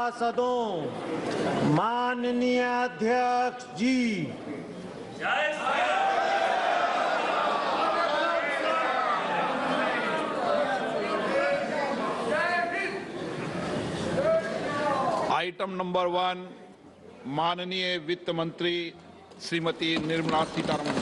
सभासदों, माननीय अध्यक्ष जी, item number 1 माननीय वित्त मंत्री Shrimati Nirmala Sitharaman.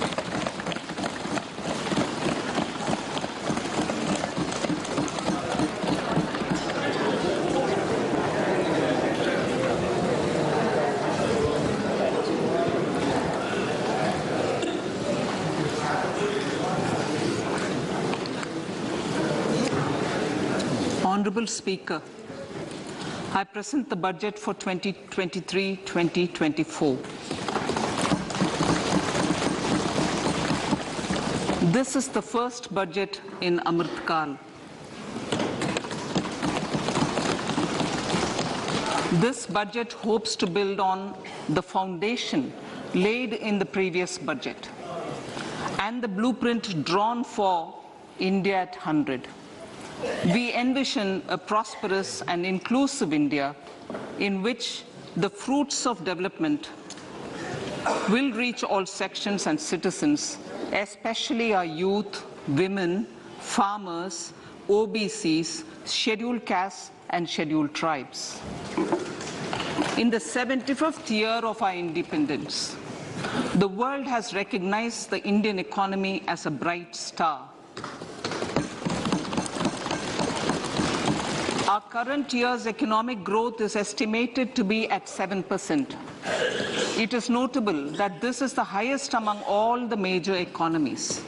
Honorable Speaker, I present the budget for 2023-2024. This is the first budget in Amrit Kal. This budget hopes to build on the foundation laid in the previous budget and the blueprint drawn for India at 100. We envision a prosperous and inclusive India in which the fruits of development will reach all sections and citizens, especially our youth, women, farmers, OBCs, scheduled castes and scheduled tribes. In the 75th year of our independence, the world has recognized the Indian economy as a bright star. Our current year's economic growth is estimated to be at 7%. It is notable that this is the highest among all the major economies.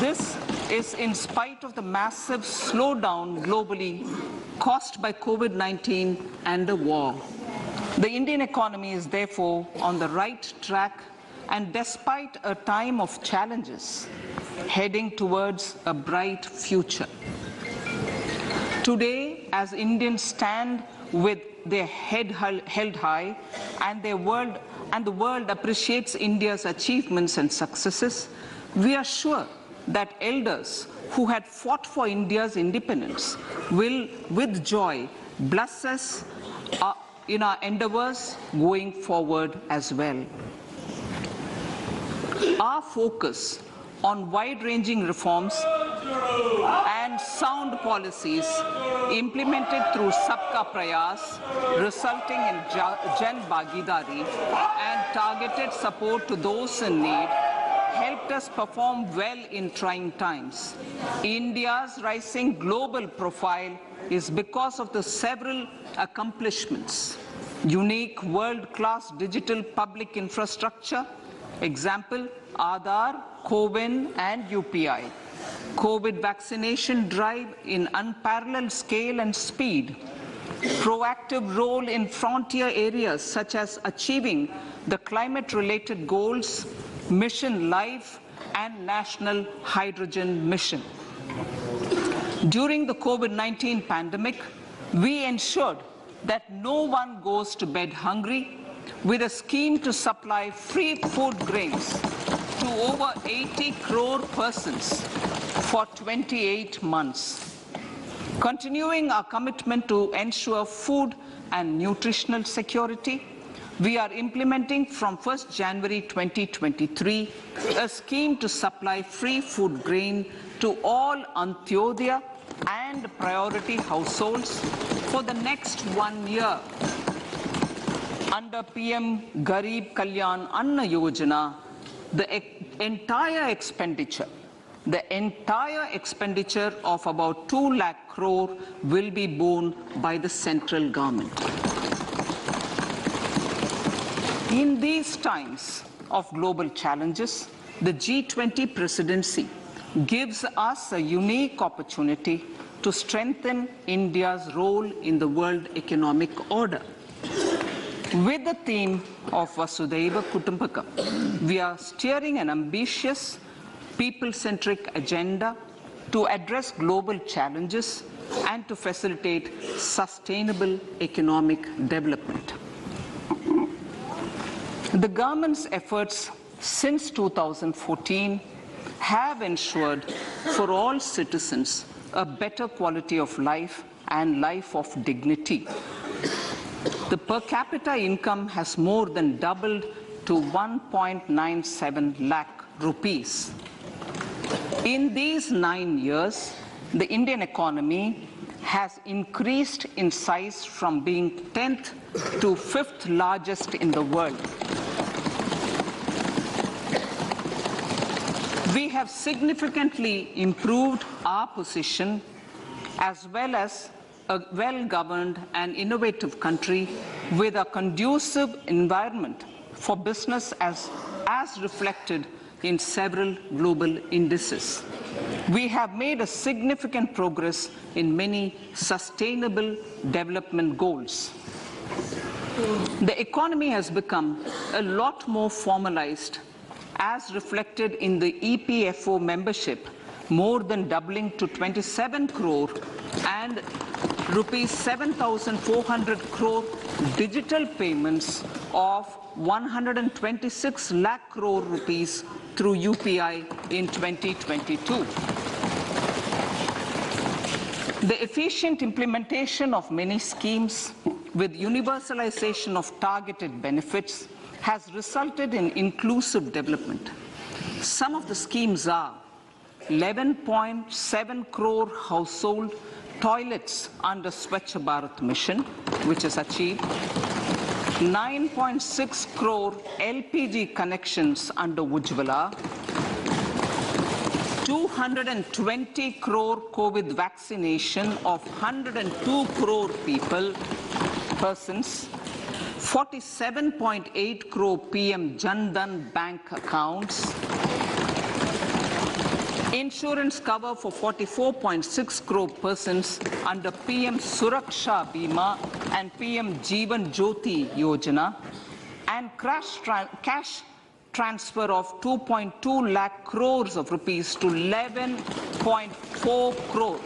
This is in spite of the massive slowdown globally caused by COVID-19 and the war. The Indian economy is therefore on the right track and despite a time of challenges, heading towards a bright future. Today, as Indians stand with their head held high and the world appreciates India's achievements and successes, we are sure that elders who had fought for India's independence will, with joy, bless us in our endeavors going forward as well. Our focus on wide-ranging reforms and sound policies implemented through Sabka Prayas, resulting in Jan Bhagidari and targeted support to those in need, helped us perform well in trying times. India's rising global profile is because of the several accomplishments: unique world-class digital public infrastructure, example, Aadhaar, CoWIN and UPI. COVID vaccination drive in unparalleled scale and speed. Proactive role in frontier areas such as achieving the climate-related goals, Mission Life and National Hydrogen Mission. During the COVID-19 pandemic, we ensured that no one goes to bed hungry with a scheme to supply free food grains to over 80 crore persons for 28 months. Continuing our commitment to ensure food and nutritional security, we are implementing from 1st January 2023 a scheme to supply free food grain to all Antyodaya and priority households for the next 1 year. Under PM Garib Kalyan Anna Yojana, the entire expenditure of about 2 lakh crore will be borne by the central government. In these times of global challenges, the G20 presidency gives us a unique opportunity to strengthen India's role in the world economic order. With the theme of Vasudhaiva Kutumbakam, we are steering an ambitious, people-centric agenda to address global challenges and to facilitate sustainable economic development. The government's efforts since 2014 have ensured for all citizens a better quality of life and life of dignity. The per capita income has more than doubled to 1.97 lakh rupees. In these 9 years, the Indian economy has increased in size from being 10th to 5th largest in the world. We have significantly improved our position as well as a well-governed and innovative country with a conducive environment for business as reflected in several global indices. We have made a significant progress in many sustainable development goals. The economy has become a lot more formalized as reflected in the EPFO membership, more than doubling to 27 crore and rupees 7,400 crore digital payments of 126 lakh crore rupees through UPI in 2022. The efficient implementation of many schemes with universalization of targeted benefits has resulted in inclusive development. Some of the schemes are 11.7 crore household toilets under Swachh Bharat mission, which is achieved, 9.6 crore LPG connections under Ujjwala, 220 crore COVID vaccination of 102 crore persons, 47.8 crore PM Jan Dhan bank accounts, insurance cover for 44.6 crore persons under PM Suraksha Bima and PM Jeevan Jyoti Yojana, and cash transfer of 2.2 lakh crores of rupees to 11.4 crore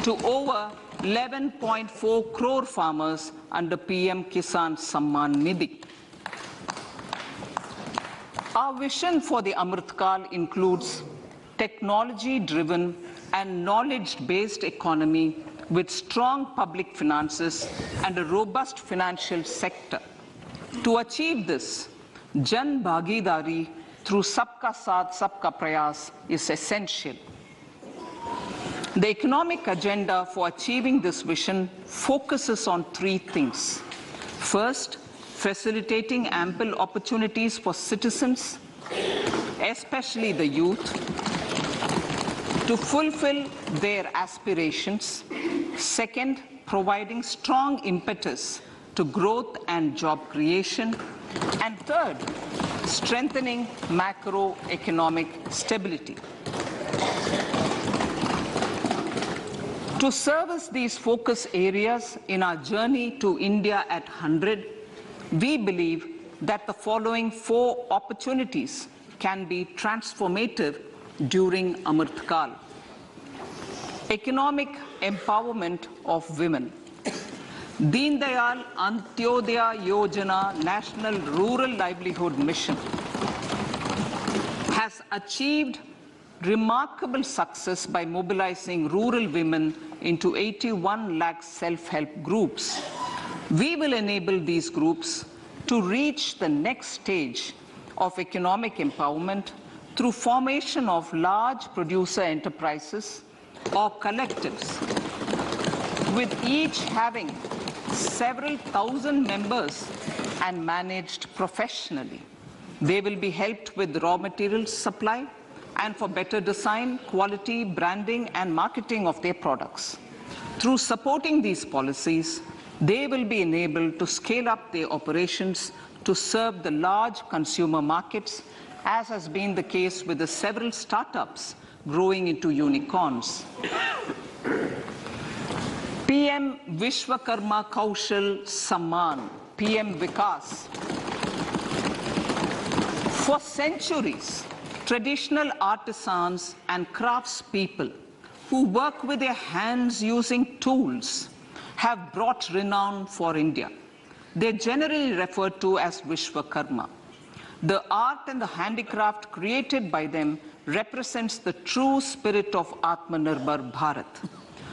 to over 11.4 crore farmers under PM Kisan Samman Nidhi. Our vision for the Amrit Kal includes technology-driven and knowledge-based economy with strong public finances and a robust financial sector. To achieve this, Jan Bhagidari through Sabka Saath, Sabka Prayas is essential. The economic agenda for achieving this vision focuses on three things. First, facilitating ample opportunities for citizens, especially the youth, to fulfill their aspirations. Second, providing strong impetus to growth and job creation. And third, strengthening macroeconomic stability. To service these focus areas in our journey to India at 100, we believe that the following 4 opportunities can be transformative during Amrit Kal. Economic empowerment of women. Deen Dayal Antyodaya Yojana National Rural Livelihood Mission has achieved remarkable success by mobilizing rural women into 81 lakh self-help groups. We will enable these groups to reach the next stage of economic empowerment through formation of large producer enterprises or collectives, with each having several thousand members and managed professionally. They will be helped with raw materials supply and for better design, quality, branding and marketing of their products. Through supporting these policies, they will be enabled to scale up their operations to serve the large consumer markets, as has been the case with the several startups growing into unicorns. PM Vishwakarma Kaushal Samman, PM Vikas. For centuries, traditional artisans and craftspeople who work with their hands using tools have brought renown for India. They're generally referred to as Vishwakarma. The art and the handicraft created by them represents the true spirit of Atmanirbhar Bharat.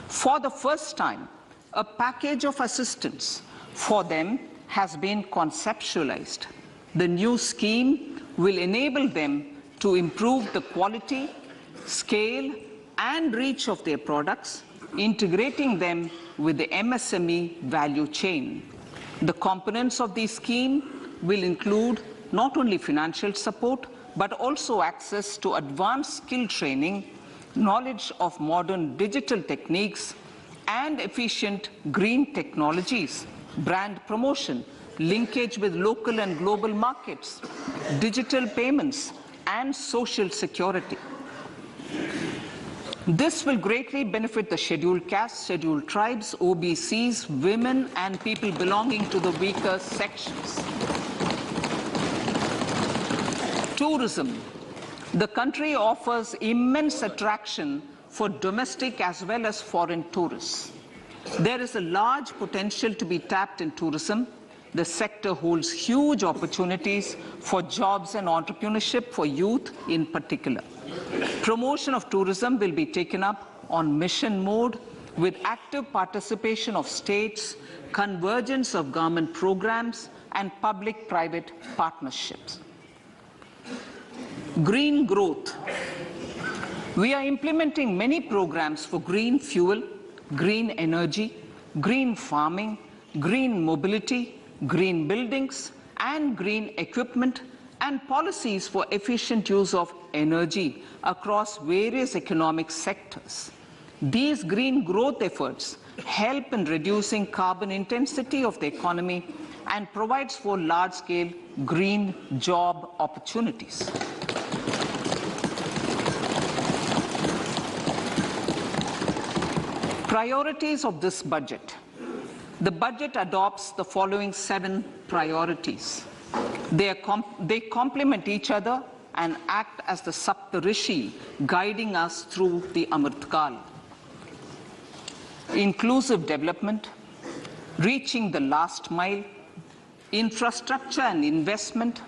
For the first time, A package of assistance for them has been conceptualized. The new scheme will enable them to improve the quality, scale, and reach of their products, integrating them with the MSME value chain. The components of the scheme will include not only financial support, but also access to advanced skill training, knowledge of modern digital techniques, and efficient green technologies, brand promotion, linkage with local and global markets, digital payments, and social security. This will greatly benefit the scheduled castes, scheduled tribes, OBCs, women, and people belonging to the weaker sections. Tourism. The country offers immense attraction for domestic as well as foreign tourists. There is a large potential to be tapped in tourism. The sector holds huge opportunities for jobs and entrepreneurship for youth in particular. Promotion of tourism will be taken up on mission mode with active participation of states, convergence of government programs, and public-private partnerships. Green growth. We are implementing many programs for green fuel, green energy, green farming, green mobility, green buildings, and green equipment, and policies for efficient use of energy across various economic sectors. These green growth efforts help in reducing carbon intensity of the economy and provides for large-scale green job opportunities. Priorities of this budget. The budget adopts the following 7 priorities. They complement each other and act as the Saptarishi guiding us through the Amritkal. Inclusive development, reaching the last mile, infrastructure and investment,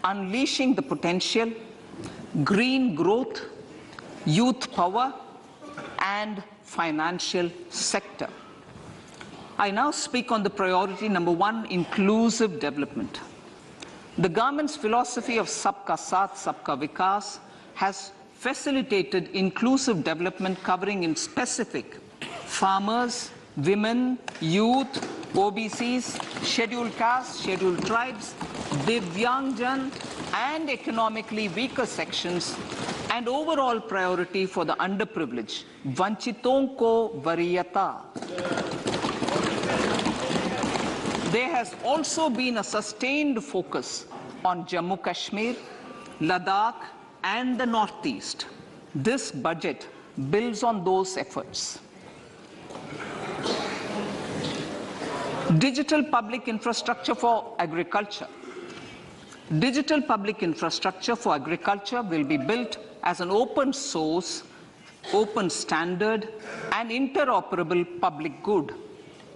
unleashing the potential, green growth, youth power, and financial sector. I now speak on the priority number 1, inclusive development. The government's philosophy of Sabka Saath, Sabka Vikas has facilitated inclusive development covering in specific farmers, women, youth, OBCs, scheduled castes, scheduled tribes, Divyangjan, and economically weaker sections, and overall priority for the underprivileged, Vanchiton ko Variyata. There has also been a sustained focus on Jammu Kashmir, Ladakh, and the Northeast. This budget builds on those efforts. Digital public infrastructure for agriculture. Digital public infrastructure for agriculture will be built as an open source, open standard, and interoperable public good.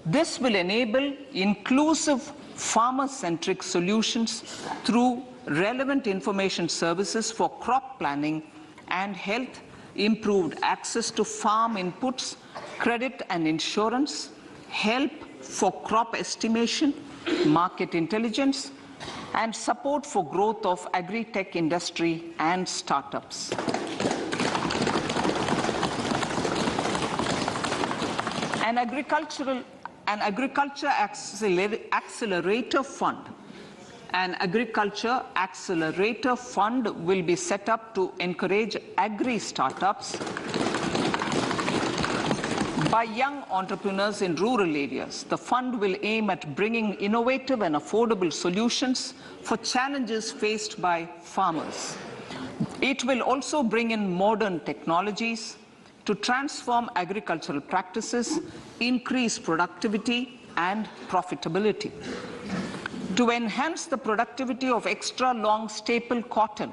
This will enable inclusive farmer-centric solutions through relevant information services for crop planning and health, improved access to farm inputs, credit and insurance, help for crop estimation, market intelligence, and support for growth of agri-tech industry and startups. An agriculture accelerator fund. An agriculture accelerator fund will be set up to encourage agri-startups by young entrepreneurs in rural areas. The fund will aim at bringing innovative and affordable solutions for challenges faced by farmers. It will also bring in modern technologies to transform agricultural practices, increase productivity and profitability. To enhance the productivity of extra long staple cotton,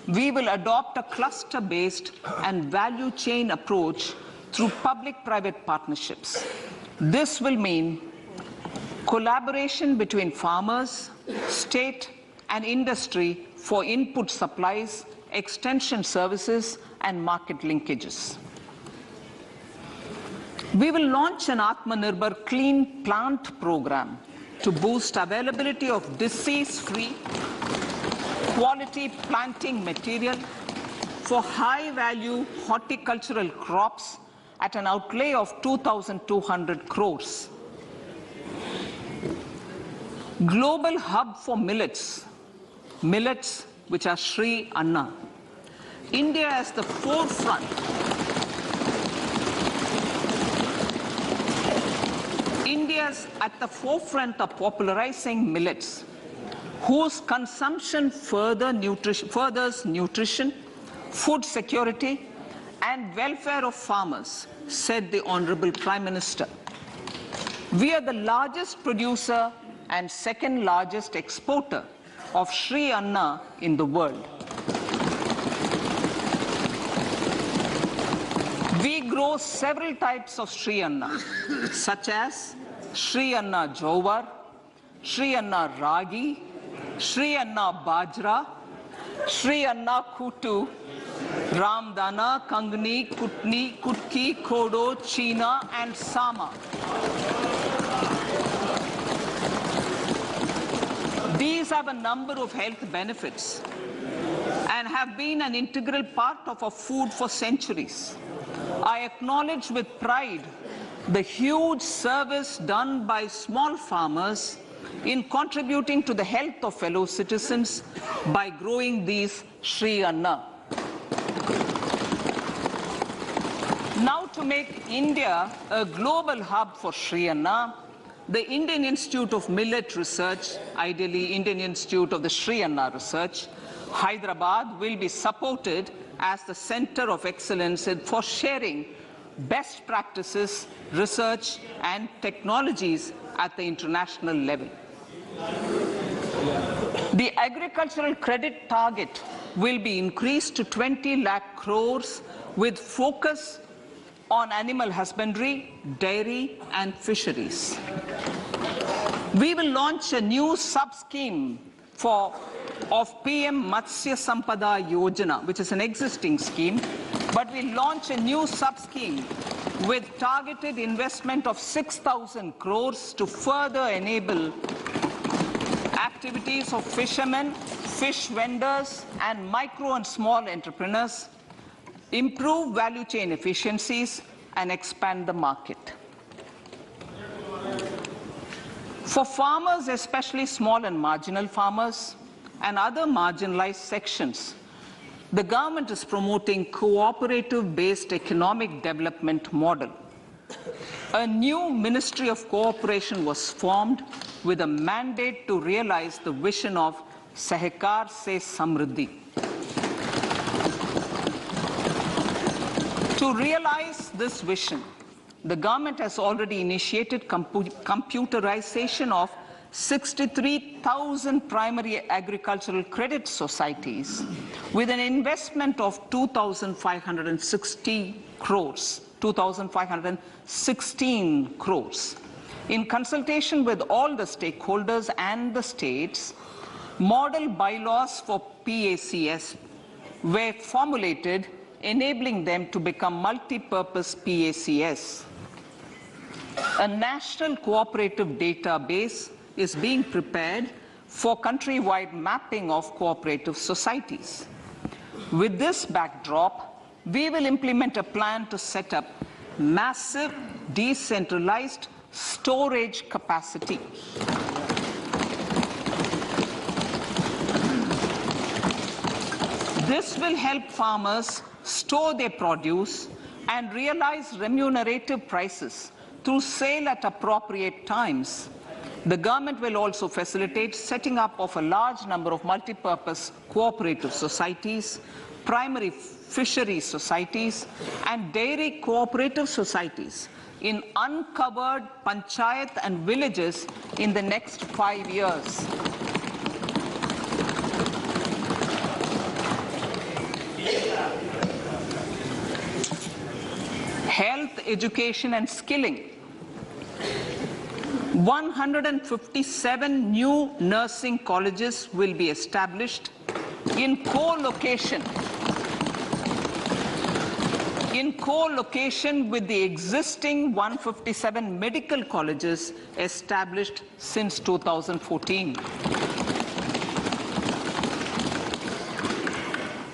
we will adopt a cluster-based and value chain approach through public-private partnerships. This will mean collaboration between farmers, state, and industry for input supplies, extension services, and market linkages. We will launch an Atmanirbhar Clean Plant program to boost availability of disease-free, quality planting material for high-value horticultural crops at an outlay of 2,200 crores. Global hub for millets which are Sri Anna. India is the forefront. India is at the forefront of popularizing millets, whose consumption furthers nutrition, food security, and welfare of farmers, said the Honorable Prime Minister. We are the largest producer and second largest exporter of Sri Anna in the world. We grow several types of Sri Anna, such as Sri Anna Jowar, Sri Anna Ragi, Sri Anna Bajra, Sri Anna Kutu, Ramdana, Kangni, Kutni, Kutki, Kodo, China, and Sama. These have a number of health benefits and have been an integral part of our food for centuries. I acknowledge with pride the huge service done by small farmers in contributing to the health of fellow citizens by growing these Sri Anna. Now, to make India a global hub for Sri Anna, the Indian Institute of Millet Research, ideally Indian Institute of the Sri Anna Research, Hyderabad, will be supported as the center of excellence for sharing best practices, research, and technologies at the international level. The agricultural credit target will be increased to 20 lakh crores with focus on animal husbandry, dairy, and fisheries. We will launch a new sub-scheme of PM Matsya Sampada Yojana, which is an existing scheme, but we launch a new sub-scheme with targeted investment of 6,000 crores to further enable activities of fishermen, fish vendors, and micro and small entrepreneurs, improve value chain efficiencies, and expand the market. For farmers, especially small and marginal farmers and other marginalized sections, the government is promoting cooperative-based economic development model. A new Ministry of Cooperation was formed with a mandate to realize the vision of Sahakar Se Samriddhi. To realize this vision, the government has already initiated computerization of 63,000 primary agricultural credit societies with an investment of 2,560 crores, 2,516 crores. In consultation with all the stakeholders and the states, model bylaws for PACS were formulated, enabling them to become multi-purpose PACS. A national cooperative database is being prepared for countrywide mapping of cooperative societies. With this backdrop, we will implement a plan to set up massive decentralized storage capacity. This will help farmers store their produce and realize remunerative prices through sale at appropriate times. The government will also facilitate setting up of a large number of multi-purpose cooperative societies, primary fishery societies, and dairy cooperative societies in uncovered panchayat and villages in the next 5 years. Health, education, and skilling. 157 new nursing colleges will be established in co-location in co-location with the existing 157 medical colleges established since 2014.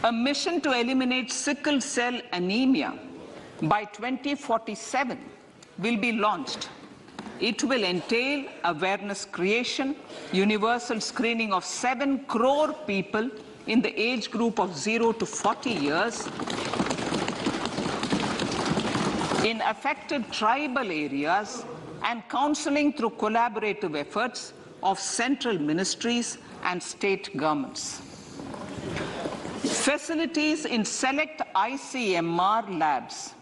A mission to eliminate sickle cell anemia by 2047 will be launched. It will entail awareness creation, universal screening of 7 crore people in the age group of 0 to 40 years in affected tribal areas, and counseling through collaborative efforts of central ministries and state governments. Facilities in select ICMR labs,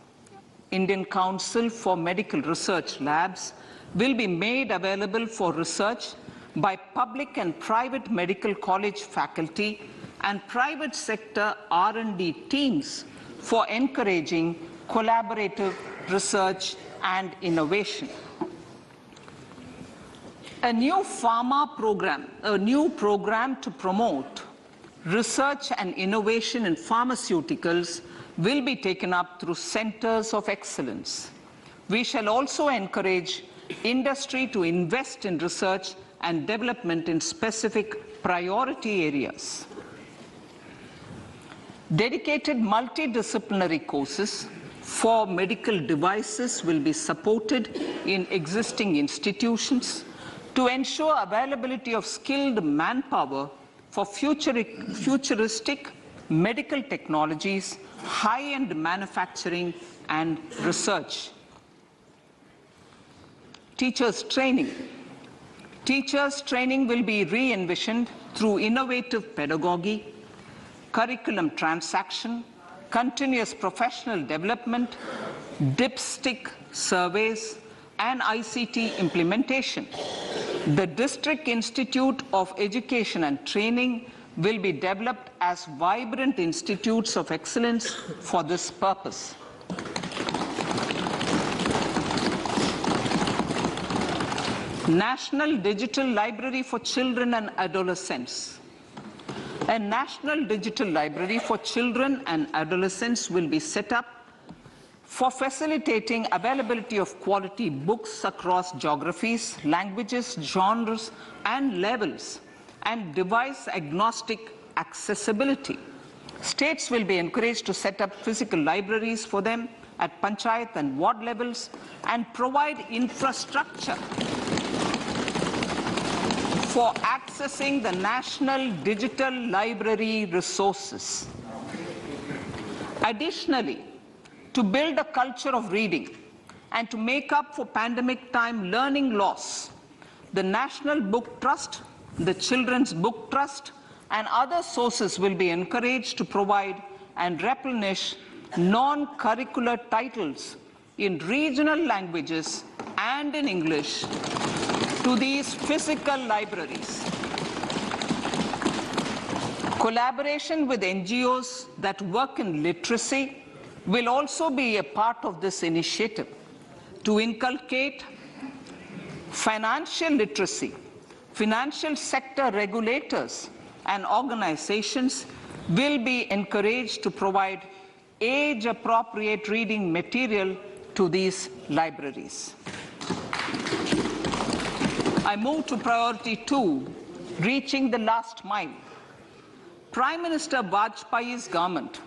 Indian Council for Medical Research Labs, will be made available for research by public and private medical college faculty and private sector R&D teams for encouraging collaborative research and innovation. A new program to promote research and innovation in pharmaceuticals will be taken up through centers of excellence. We shall also encourage industry to invest in research and development in specific priority areas. Dedicated multidisciplinary courses for medical devices will be supported in existing institutions to ensure availability of skilled manpower for futuristic medical technologies, high-end manufacturing, and research. Teachers' training. Teachers' training will be re-envisioned through innovative pedagogy, curriculum transaction, continuous professional development, dipstick surveys, and ICT implementation. The District Institute of Education and Training will be developed as vibrant institutes of excellence for this purpose. National Digital Library for Children and Adolescents. A National Digital Library for Children and Adolescents will be set up for facilitating availability of quality books across geographies, languages, genres, and levels, and device-agnostic accessibility. States will be encouraged to set up physical libraries for them at panchayat and ward levels and provide infrastructure for accessing the National Digital Library resources. Additionally, to build a culture of reading and to make up for pandemic time learning loss, the National Book Trust, the Children's Book Trust, and other sources will be encouraged to provide and replenish non-curricular titles in regional languages and in English to these physical libraries. Collaboration with NGOs that work in literacy will also be a part of this initiative to inculcate financial literacy. Financial sector regulators and organizations will be encouraged to provide age-appropriate reading material to these libraries. I move to priority 2, reaching the last mile. Prime Minister Vajpayee's government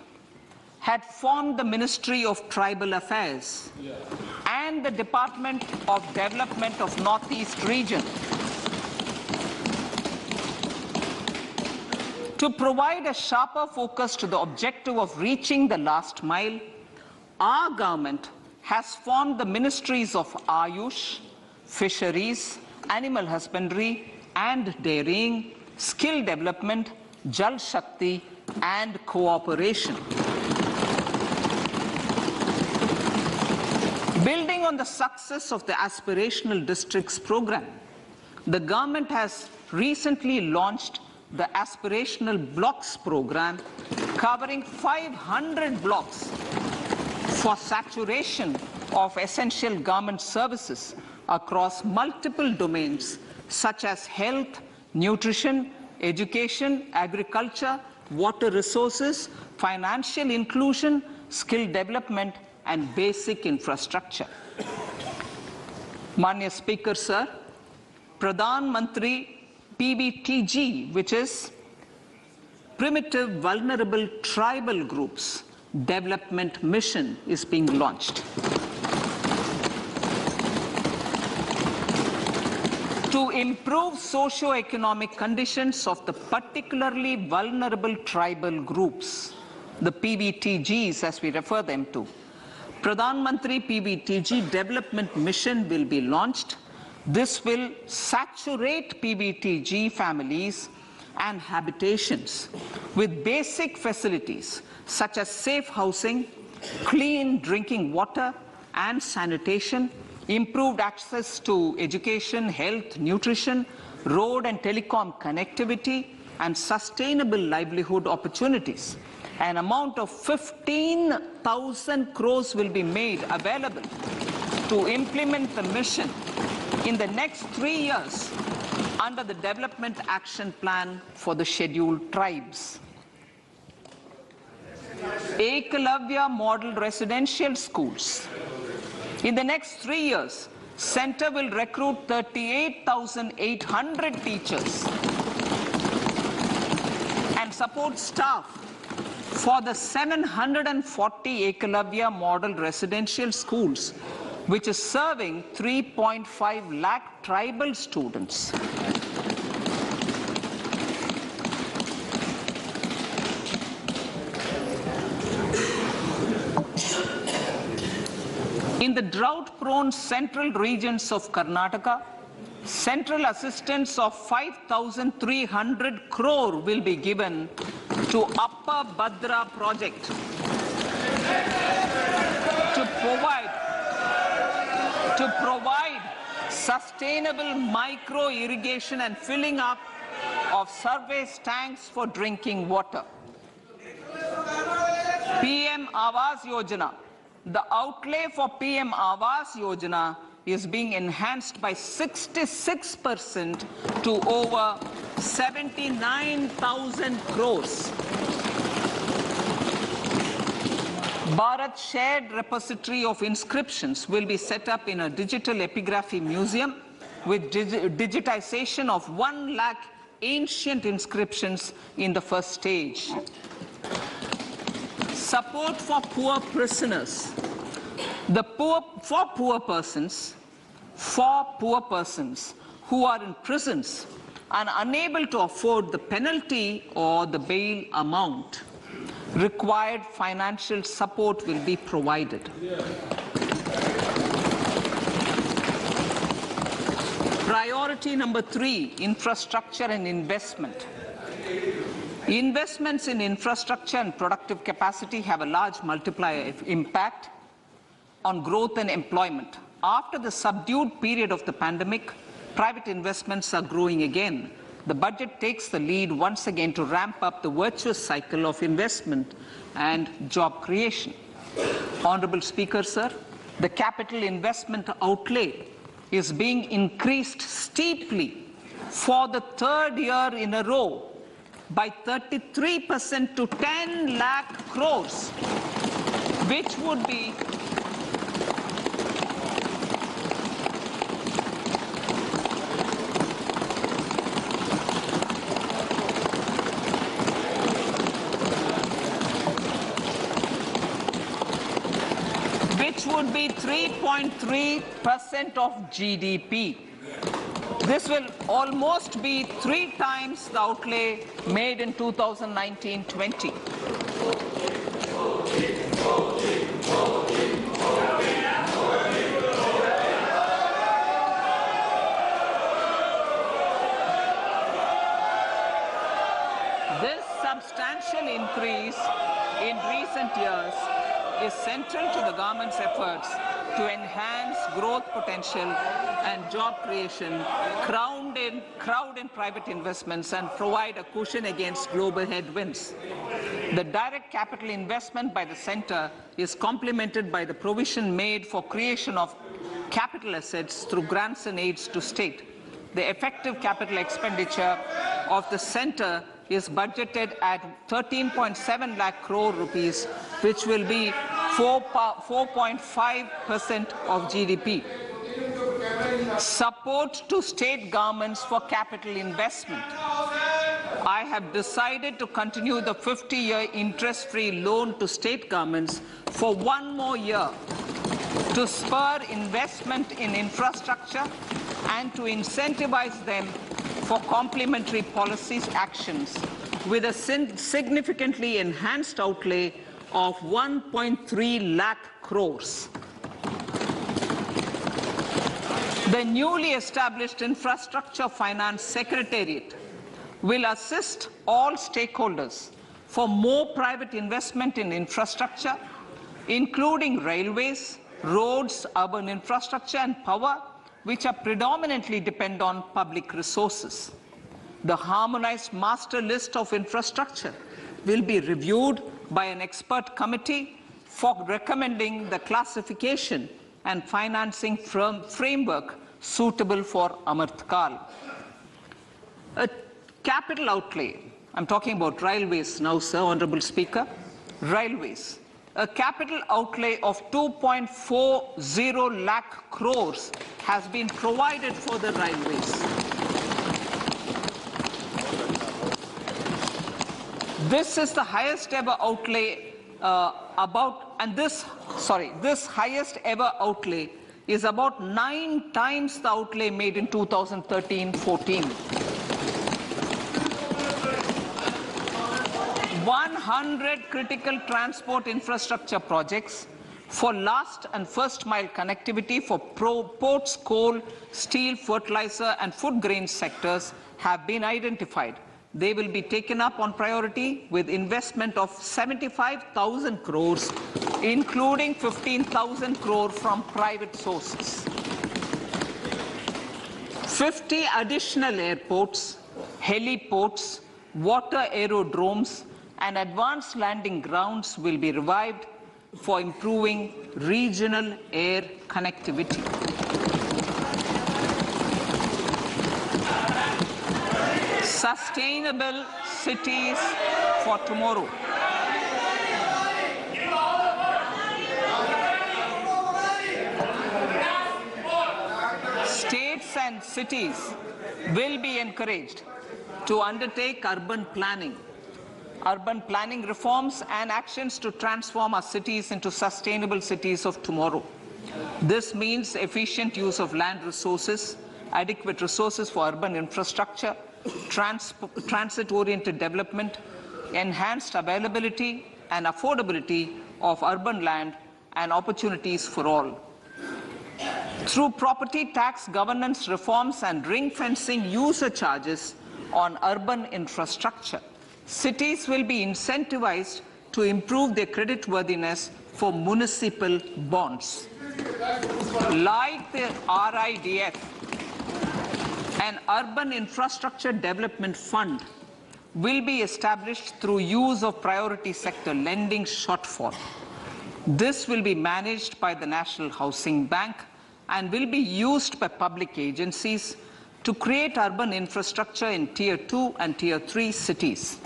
had formed the Ministry of Tribal Affairs and the Department of Development of Northeast Region to provide a sharper focus to the objective of reaching the last mile. Our government has formed the ministries of Ayush, Fisheries, Animal Husbandry and Dairying, Skill Development, Jal Shakti and Cooperation. Building on the success of the Aspirational Districts program, the government has recently launched the Aspirational Blocks program, covering 500 blocks for saturation of essential government services across multiple domains such as health, nutrition, education, agriculture, water resources, financial inclusion, skill development, and basic infrastructure. Manya Speaker, sir, Pradhan Mantri PBTG, which is Primitive Vulnerable Tribal Groups Development Mission, is being launched. To improve socio-economic conditions of the particularly vulnerable tribal groups, the PBTGs as we refer them to, Pradhan Mantri PBTG Development Mission will be launched. This will saturate PBTG families and habitations with basic facilities such as safe housing, clean drinking water and sanitation, improved access to education, health, nutrition, road and telecom connectivity, and sustainable livelihood opportunities. An amount of 15,000 crores will be made available to implement the mission in the next 3 years under the Development Action Plan for the Scheduled Tribes. Ekalavya Model Residential Schools. In the next 3 years, Center will recruit 38,800 teachers and support staff for the 740 Ekalavya Model Residential Schools, which is serving 3.5 lakh tribal students. In the drought-prone central regions of Karnataka, central assistance of 5,300 crore will be given to Upper Bhadra project to provide sustainable micro-irrigation and filling up of surface tanks for drinking water. PM Awas Yojana. The outlay for PM Awas Yojana is being enhanced by 66% to over 79,000 crores. Bharat Shared Repository of Inscriptions will be set up in a digital epigraphy museum with digitization of 1 lakh ancient inscriptions in the first stage. Support for poor prisoners. For poor persons who are in prisons and unable to afford the penalty or the bail amount, required financial support will be provided. Priority number 3, infrastructure and investment. Investments in infrastructure and productive capacity have a large multiplier impact on growth and employment. After the subdued period of the pandemic, private investments are growing again. The budget takes the lead once again to ramp up the virtuous cycle of investment and job creation. Honorable Speaker, sir, the capital investment outlay is being increased steeply for the 3rd year in a row by 33% to 10 lakh crores, which would be which would be 3.3% of GDP. This will almost be 3 times the outlay made in 2019-20. This substantial increase in recent years is central to the government's efforts to enhance growth potential and job creation, crowd in private investments, and provide a cushion against global headwinds. The direct capital investment by the center is complemented by the provision made for creation of capital assets through grants and aids to state. The effective capital expenditure of the center is budgeted at 13.7 lakh crore rupees, which will be 4.5% of GDP. Support to state governments for capital investment. I have decided to continue the 50-year interest-free loan to state governments for one more year to spur investment in infrastructure and to incentivize them for complementary policies actions with a significantly enhanced outlay of 1.3 lakh crores. The newly established Infrastructure Finance Secretariat will assist all stakeholders for more private investment in infrastructure, including railways, roads, urban infrastructure and power, which are predominantly depend on public resources. The harmonized master list of infrastructure will be reviewed by an expert committee for recommending the classification and financing framework suitable for Amrit Kal. A capital outlay, I'm talking about railways now, sir, Honorable Speaker, railways. A capital outlay of 2.40 lakh crores has been provided for the railways. This is the highest ever outlay this highest ever outlay is about 9 times the outlay made in 2013-14. 100 critical transport infrastructure projects for last and first mile connectivity for ports, coal, steel, fertilizer and food grain sectors have been identified. They will be taken up on priority with investment of 75,000 crores, including 15,000 crore from private sources. 50 additional airports, heliports, water aerodromes, and advanced landing grounds will be revived for improving regional air connectivity. Sustainable cities for tomorrow. States and cities will be encouraged to undertake urban planning reforms and actions to transform our cities into sustainable cities of tomorrow. This means efficient use of land resources, adequate resources for urban infrastructure, transit-oriented development, enhanced availability and affordability of urban land and opportunities for all. Through property tax governance reforms and ring-fencing user charges on urban infrastructure, cities will be incentivized to improve their creditworthiness for municipal bonds. Like the RIDF, an Urban Infrastructure Development Fund will be established through use of priority sector lending shortfall. This will be managed by the National Housing Bank and will be used by public agencies to create urban infrastructure in Tier 2 and Tier 3 cities.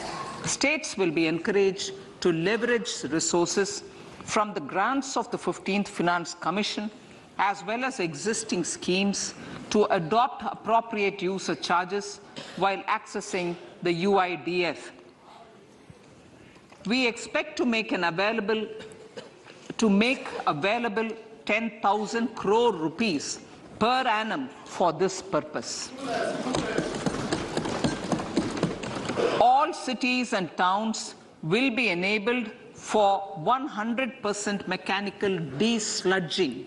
States will be encouraged to leverage resources from the grants of the 15th Finance Commission as well as existing schemes to adopt appropriate user charges while accessing the UIDF. We expect to make available 10,000 crore rupees per annum for this purpose. All cities and towns will be enabled for 100% mechanical desludging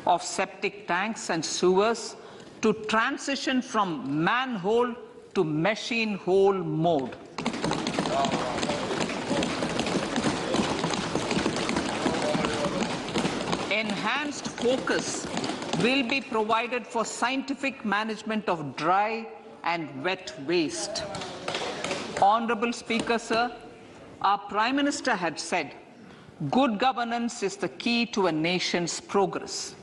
of septic tanks and sewers to transition from manhole to machine hole mode. Enhanced focus will be provided for scientific management of dry and wet waste. Honorable Speaker, sir, our Prime Minister had said, good governance is the key to a nation's progress.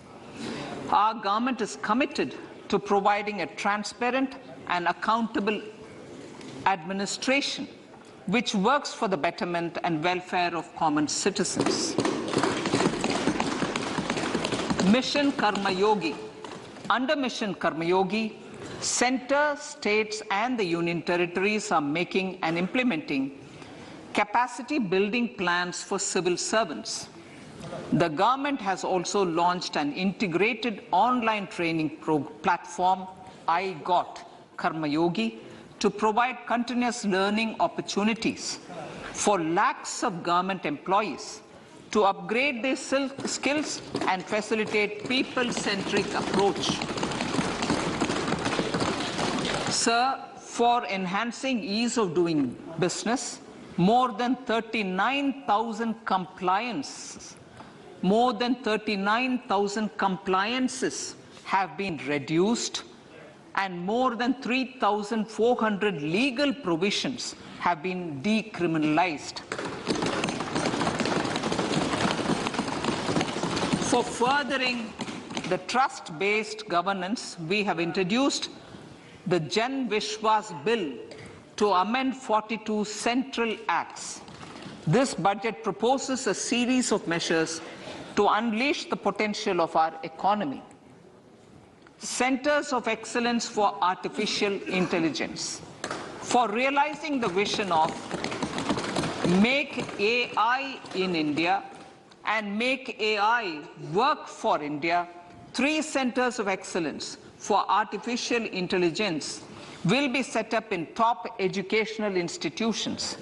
Our government is committed to providing a transparent and accountable administration which works for the betterment and welfare of common citizens. Mission Karma Yogi. Under Mission Karma Yogi, centre, states and the union territories are making and implementing capacity building plans for civil servants. The government has also launched an integrated online training platform, I Got Karma Yogi, to provide continuous learning opportunities for lakhs of government employees to upgrade their skills and facilitate people-centric approach. Sir, for enhancing ease of doing business, more than 39,000 compliances have been reduced and more than 3,400 legal provisions have been decriminalized. For furthering the trust-based governance, we have introduced the Jan Vishwas Bill to amend 42 central acts. This budget proposes a series of measures to unleash the potential of our economy. Centers of Excellence for Artificial Intelligence. For realizing the vision of Make AI in India and Make AI Work for India, 3 Centers of Excellence for Artificial Intelligence will be set up in top educational institutions.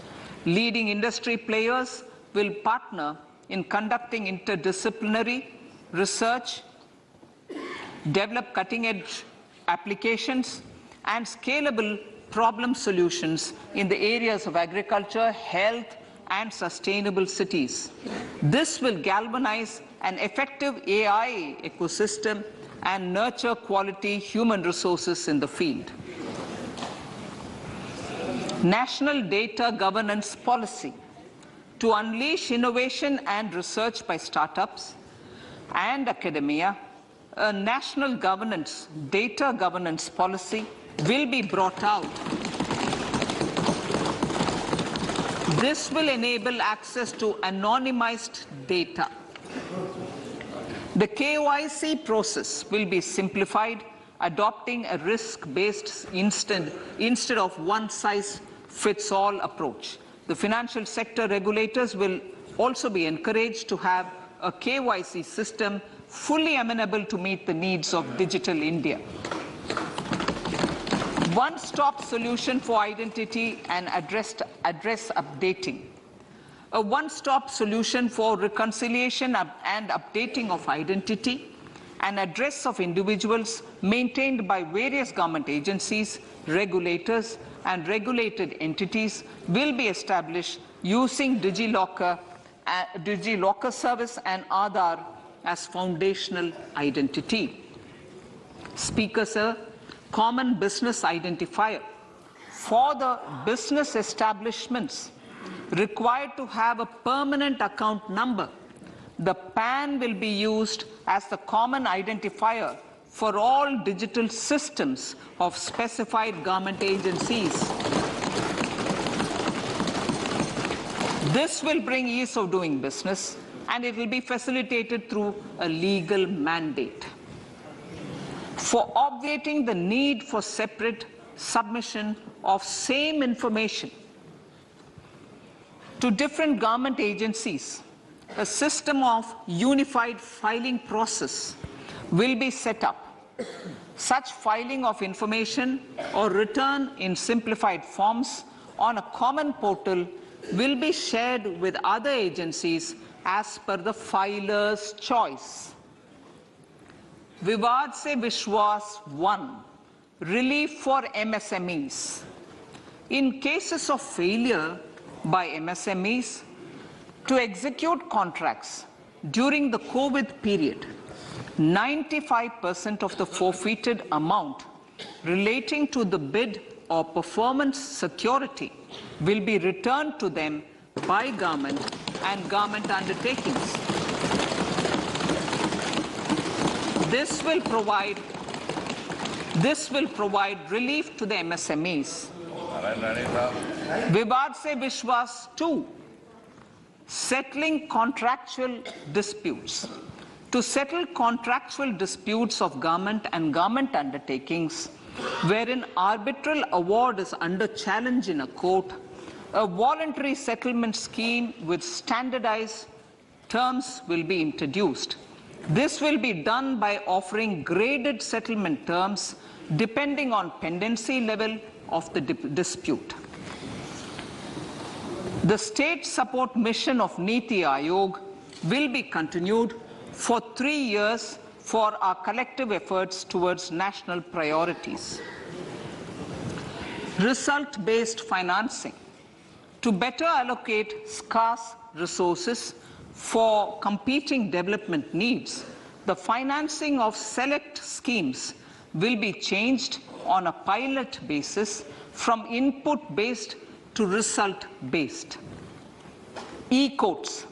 Leading industry players will partner in conducting interdisciplinary research, develop cutting-edge applications, and scalable problem solutions in the areas of agriculture, health, and sustainable cities. This will galvanize an effective AI ecosystem and nurture quality human resources in the field. National Data Governance Policy. To unleash innovation and research by startups and academia, a national data governance policy will be brought out. This will enable access to anonymized data. The KYC process will be simplified, adopting a risk-based instead of one-size-fits-all approach. The financial sector regulators will also be encouraged to have a KYC system fully amenable to meet the needs of digital India. One-stop solution for identity and address updating. A one-stop solution for reconciliation and updating of identity and address of individuals maintained by various government agencies, regulators, and regulated entities will be established using DigiLocker service and Aadhaar as foundational identity. Speaker, sir, common business identifier. For the business establishments required to have a permanent account number, the PAN will be used as the common identifier for all digital systems of specified government agencies. This will bring ease of doing business, and it will be facilitated through a legal mandate. For obviating the need for separate submission of same information to different government agencies, a system of unified filing process will be set up. Such filing of information or return in simplified forms on a common portal will be shared with other agencies as per the filer's choice. Vivad Se Vishwas 1. Relief for MSMEs. In cases of failure by MSMEs to execute contracts during the COVID period, 95% of the forfeited amount relating to the bid or performance security will be returned to them by government and government undertakings. This will provide relief to the MSMEs. Vivad Se Vishwas 2, settling contractual disputes. To settle contractual disputes of government and government undertakings wherein arbitral award is under challenge in a court, a voluntary settlement scheme with standardized terms will be introduced. This will be done by offering graded settlement terms depending on pendency level of the dispute. The state support mission of Niti Aayog will be continued for 3 years for our collective efforts towards national priorities. Result-based financing. To better allocate scarce resources for competing development needs, the financing of select schemes will be changed on a pilot basis from input-based to result-based. E-courts.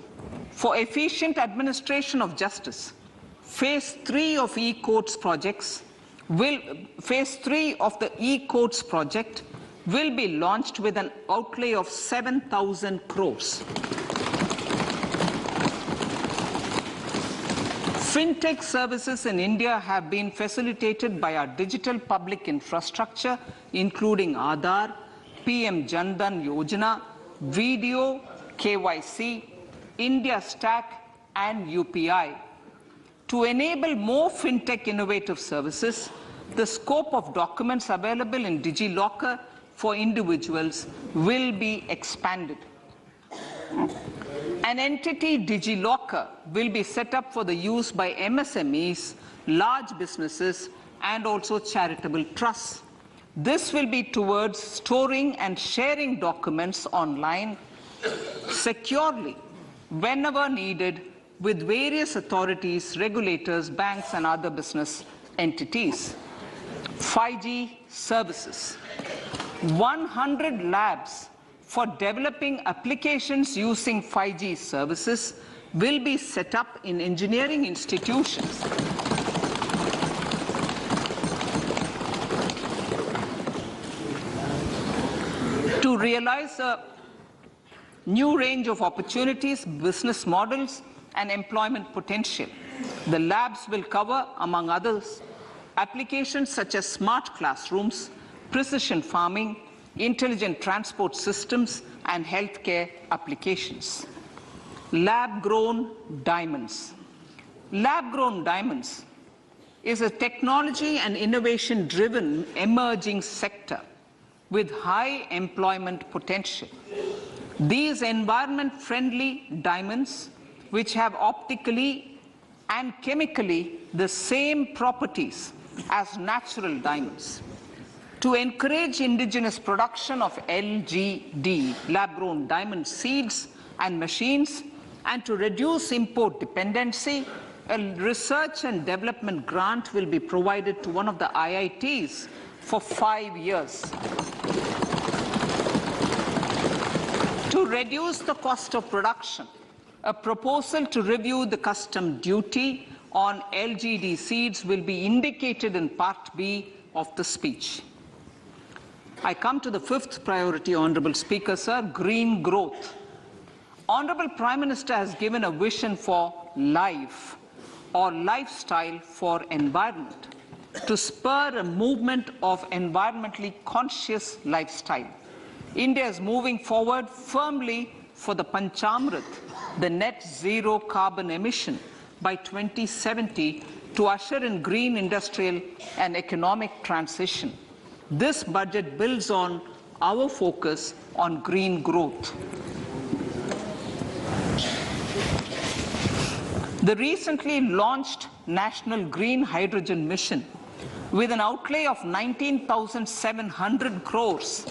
For efficient administration of justice, Phase 3 of e-courts projects Phase 3 of the e-courts project will be launched with an outlay of 7,000 crores. Fintech services in India have been facilitated by our digital public infrastructure, including Aadhaar, PM Jan Dhan Yojana, Video, KYC, India Stack, and UPI. To enable more fintech innovative services, the scope of documents available in DigiLocker for individuals will be expanded. An entity, DigiLocker, will be set up for the use by MSMEs, large businesses, and also charitable trusts. This will be towards storing and sharing documents online securely whenever needed with various authorities, regulators, banks, and other business entities. 5G services. 100 labs for developing applications using 5G services will be set up in engineering institutions. To realize a new range of opportunities, business models, and employment potential. The labs will cover, among others, applications such as smart classrooms, precision farming, intelligent transport systems, and healthcare applications. Lab-grown diamonds. Lab-grown diamonds is a technology and innovation-driven emerging sector with high employment potential. These environment-friendly diamonds, which have optically and chemically the same properties as natural diamonds. To encourage indigenous production of LGD, lab-grown diamond seeds and machines, and to reduce import dependency, a research and development grant will be provided to one of the IITs for 5 years. To reduce the cost of production, a proposal to review the custom duty on LGD seeds will be indicated in Part B of the speech. I come to the fifth priority, Honourable Speaker, sir, green growth. Honourable Prime Minister has given a vision for life or lifestyle for environment to spur a movement of environmentally conscious lifestyle. India is moving forward firmly for the Panchamrit, the net zero carbon emission by 2070 to usher in green industrial and economic transition. This budget builds on our focus on green growth. The recently launched National Green Hydrogen Mission, with an outlay of 19,700 crores,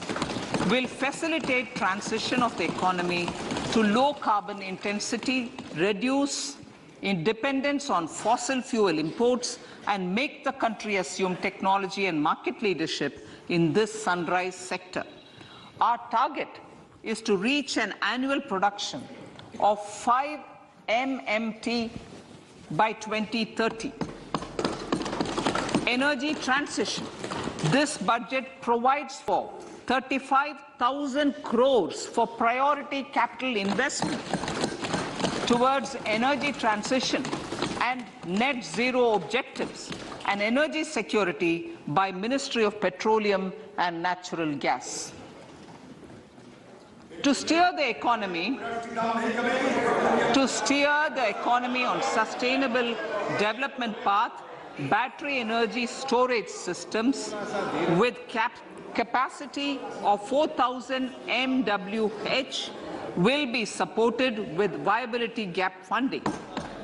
will facilitate transition of the economy to low carbon intensity, reduce dependence on fossil fuel imports, and make the country assume technology and market leadership in this sunrise sector. Our target is to reach an annual production of 5 MMT by 2030. Energy transition. This budget provides for 35,000 crores for priority capital investment towards energy transition and net zero objectives and energy security by Ministry of Petroleum and Natural Gas. To steer the economy on sustainable development path, battery energy storage systems with capacity of 4,000 MWh will be supported with viability gap funding.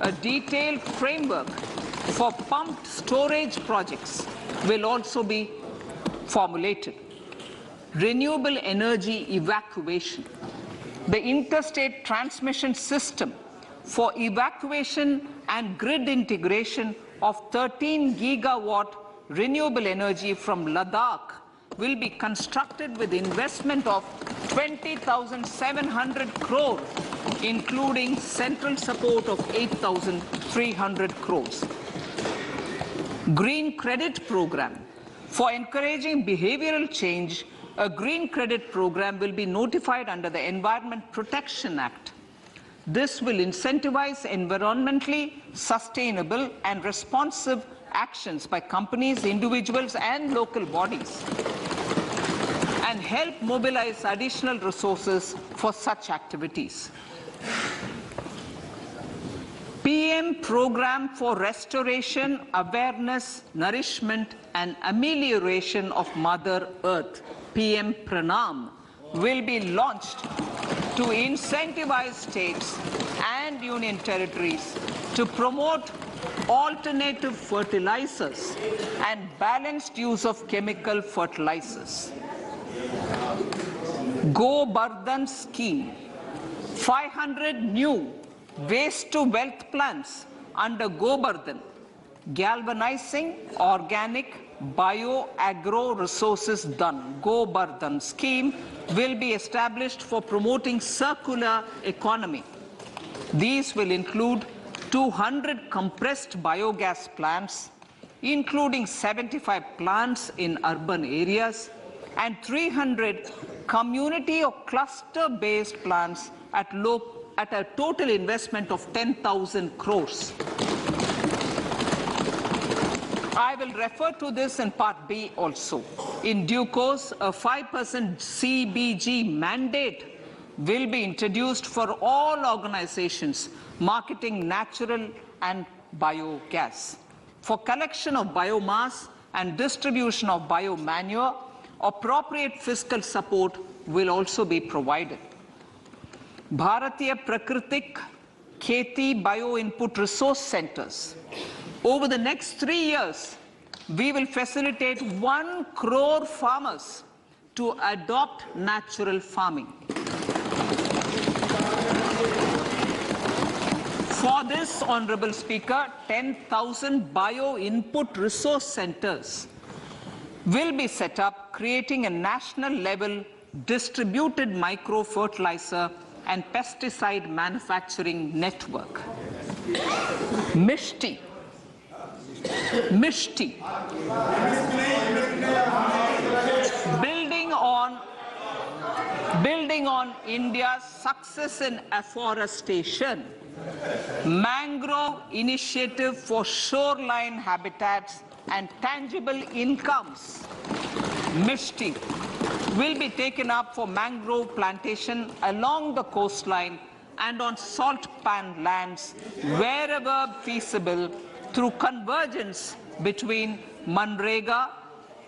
A detailed framework for pumped storage projects will also be formulated. Renewable energy evacuation. The interstate transmission system for evacuation and grid integration of 13 gigawatt renewable energy from Ladakh will be constructed with investment of 20,700 crore, including central support of 8,300 crores. Green credit program. For encouraging behavioral change, a green credit program will be notified under the Environment Protection Act. This will incentivize environmentally sustainable and responsive actions by companies, individuals, and local bodies, and help mobilize additional resources for such activities. PM Program for Restoration, Awareness, Nourishment, and Amelioration of Mother Earth, PM Pranam, will be launched to incentivize states and union territories to promote alternative fertilizers and balanced use of chemical fertilizers. Go Bardhan Scheme. 500 new waste to wealth plants under Go Bardhan, galvanizing organic bio-agro resources done. Go Bardhan scheme will be established for promoting circular economy. These will include 200 compressed biogas plants, including 75 plants in urban areas, and 300 community or cluster-based plants at a total investment of 10,000 crores. I will refer to this in Part B also. In due course, a 5% CBG mandate will be introduced for all organizations marketing natural and biogas. For collection of biomass and distribution of biomanure, appropriate fiscal support will also be provided. Bharatiya Prakritik Kheti Bio-Input Resource Centers. Over the next 3 years, we will facilitate 1 crore farmers to adopt natural farming. For this, Honorable Speaker, 10,000 bio-input resource centers will be set up, creating a national level distributed micro-fertilizer and pesticide manufacturing network. Mishti. Building on India's success in afforestation, mangrove initiative for shoreline habitats and tangible incomes, Mishti, will be taken up for mangrove plantation along the coastline and on salt pan lands wherever feasible through convergence between Manrega,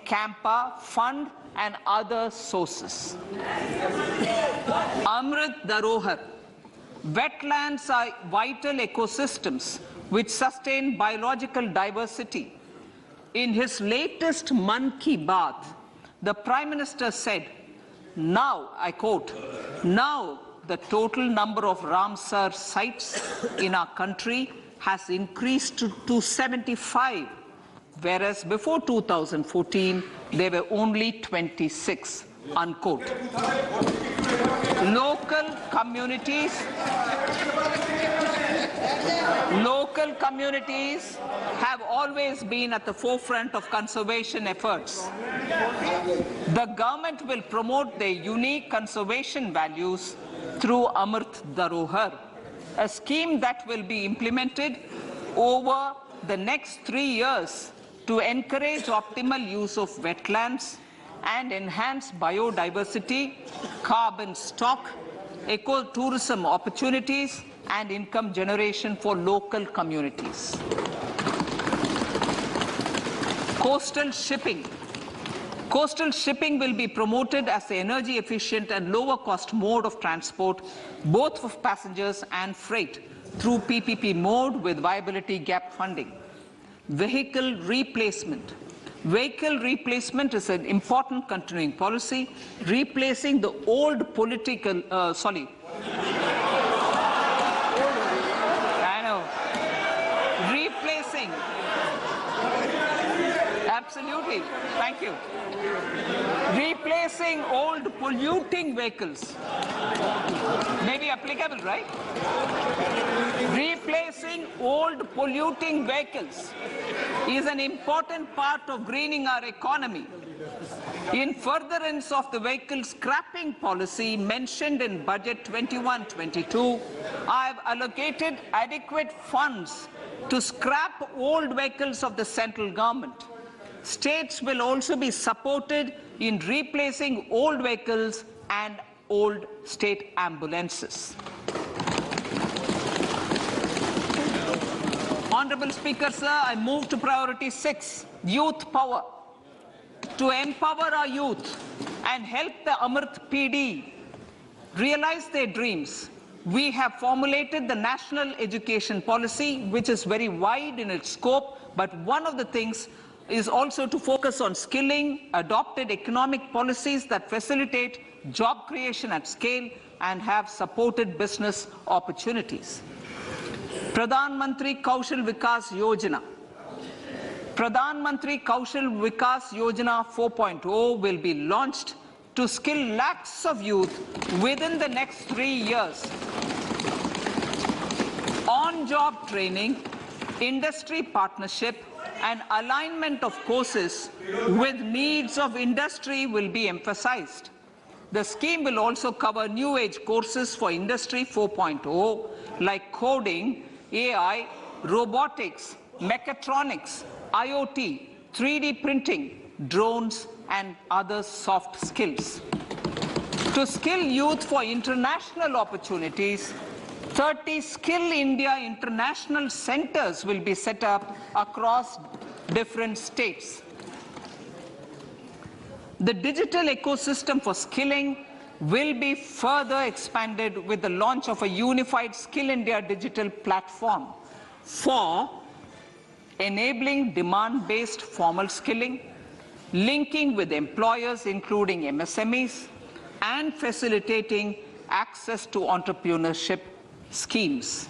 Campa, Fund and other sources. Amrit Dharohar. Wetlands are vital ecosystems which sustain biological diversity. In his latest Mann Ki Baat, the Prime Minister said, now, I quote, now the total number of Ramsar sites in our country has increased to 75, whereas before 2014, there were only 26, unquote. Local communities Local communities have always been at the forefront of conservation efforts. The government will promote their unique conservation values through Amrit Dharohar, a scheme that will be implemented over the next 3 years to encourage optimal use of wetlands and enhance biodiversity, carbon stock, ecotourism opportunities, and income generation for local communities. Coastal shipping. Coastal shipping will be promoted as the energy efficient and lower cost mode of transport, both for passengers and freight, through PPP mode with viability gap funding. Vehicle replacement. Vehicle replacement is an important continuing policy, replacing the old political, replacing, absolutely, thank you. Replacing old polluting vehicles. Maybe applicable, right? Replacing old polluting vehicles is an important part of greening our economy. In furtherance of the vehicle scrapping policy mentioned in Budget 21-22, I have allocated adequate funds to scrap old vehicles of the central government. States will also be supported in replacing old vehicles and old state ambulances. Honorable Speaker, sir, I move to priority 6, youth power. To empower our youth and help the Amrit PD realize their dreams, we have formulated the National Education Policy, which is very wide in its scope, but one of the things is also to focus on skilling, adopted economic policies that facilitate job creation at scale and have supported business opportunities. Pradhan Mantri Kaushal Vikas Yojana. Pradhan Mantri Kaushal Vikas Yojana 4.0 will be launched to skill lakhs of youth within the next 3 years. On-job training, industry partnership, and alignment of courses with needs of industry will be emphasized. The scheme will also cover new age courses for Industry 4.0 like coding, AI, robotics, mechatronics, IoT, 3D printing, drones, and other soft skills. To skill youth for international opportunities, 30 Skill India International Centers will be set up across different states. The digital ecosystem for skilling will be further expanded with the launch of a unified Skill India digital platform for enabling demand-based formal skilling, linking with employers including MSMEs, and facilitating access to entrepreneurship schemes.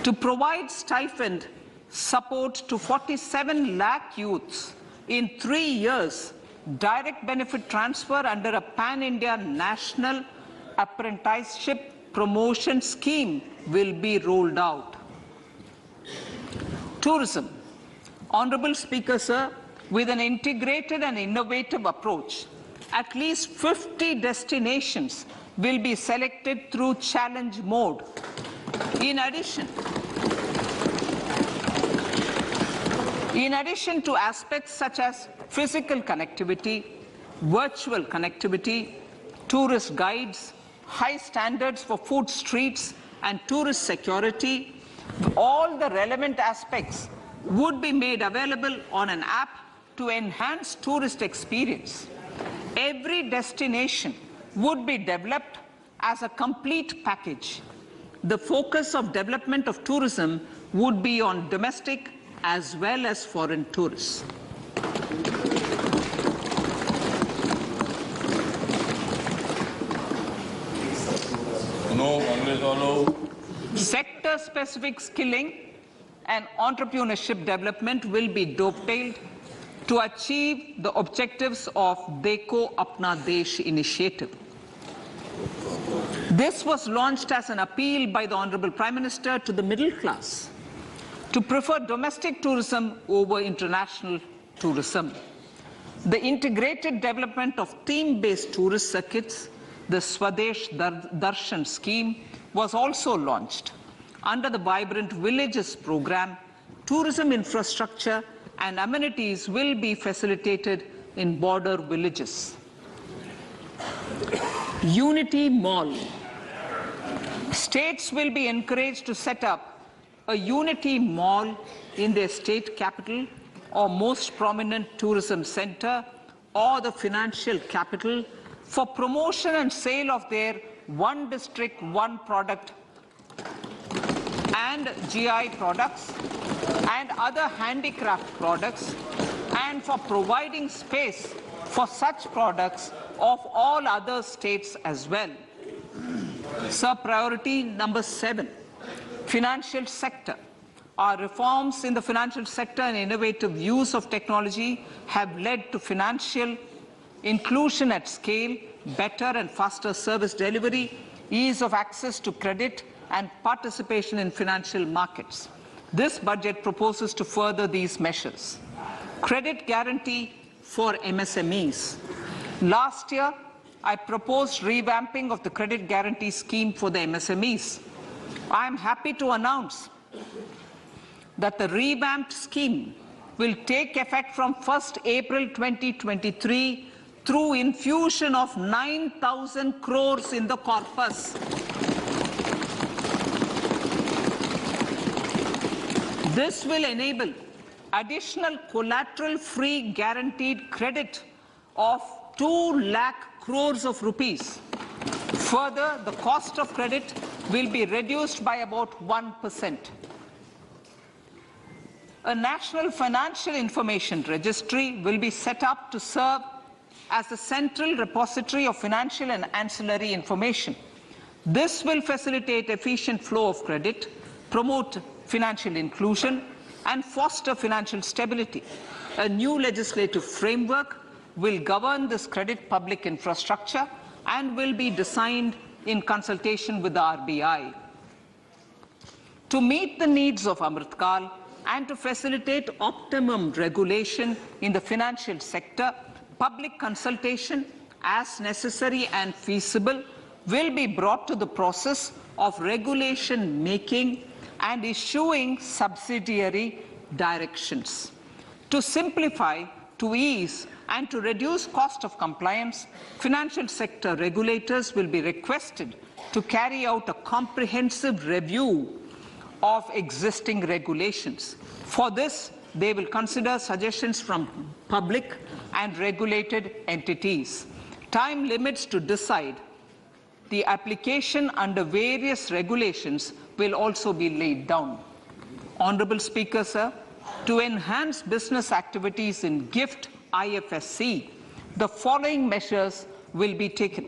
To provide stipend support to 47 lakh youths in 3 years, direct benefit transfer under a pan-India national apprenticeship promotion scheme will be rolled out. Tourism. Honorable Speaker, sir, with an integrated and innovative approach, at least 50 destinations will be selected through challenge mode. In addition to aspects such as physical connectivity, virtual connectivity, tourist guides, high standards for food streets, and tourist security, all the relevant aspects would be made available on an app to enhance tourist experience. Every destination would be developed as a complete package. The focus of development of tourism would be on domestic as well as foreign tourists. Sector-specific skilling and entrepreneurship development will be dovetailed to achieve the objectives of Dekho Apna Desh initiative. This was launched as an appeal by the Honorable Prime Minister to the middle class to prefer domestic tourism over international tourism. The integrated development of theme-based tourist circuits, the Swadesh Darshan scheme, was also launched. Under the Vibrant Villages program, tourism infrastructure and amenities will be facilitated in border villages. Unity Mall. States will be encouraged to set up a Unity Mall in their state capital or most prominent tourism center or the financial capital for promotion and sale of their one district, one product and GI products and other handicraft products, and for providing space for such products of all other states as well. Sir, priority number 7, financial sector. Our reforms in the financial sector and innovative use of technology have led to financial inclusion at scale, better and faster service delivery, ease of access to credit, and participation in financial markets. This budget proposes to further these measures. Credit guarantee for MSMEs. Last year, I proposed revamping of the credit guarantee scheme for the MSMEs. I am happy to announce that the revamped scheme will take effect from 1st April 2023 through infusion of 9,000 crores in the corpus. This will enable additional collateral-free guaranteed credit of 2 lakh crores of rupees. Further, the cost of credit will be reduced by about 1%. A national financial information registry will be set up to serve as a central repository of financial and ancillary information. This will facilitate efficient flow of credit, promote financial inclusion, and foster financial stability. A new legislative framework will govern this credit public infrastructure and will be designed in consultation with the RBI. To meet the needs of Amrit Kal and to facilitate optimum regulation in the financial sector, public consultation, as necessary and feasible, will be brought to the process of regulation making and issuing subsidiary directions. To simplify, to ease, and to reduce cost of compliance, financial sector regulators will be requested to carry out a comprehensive review of existing regulations. For this, they will consider suggestions from public and regulated entities. Time limits to decide the application under various regulations will also be laid down. Honorable Speaker, sir, to enhance business activities in GIFT IFSC, the following measures will be taken.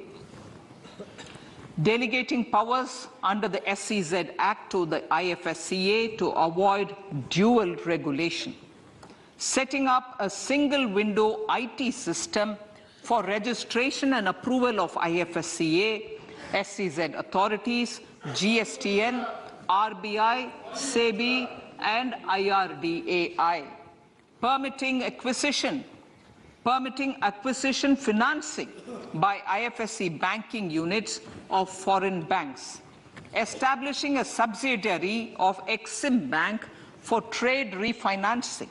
Delegating powers under the SEZ Act to the IFSCA to avoid dual regulation. Setting up a single window IT system for registration and approval of IFSCA, SEZ authorities, GSTN, RBI, SEBI, and IRDAI. Permitting acquisition financing by IFSC banking units of foreign banks. Establishing a subsidiary of Exim Bank for trade refinancing.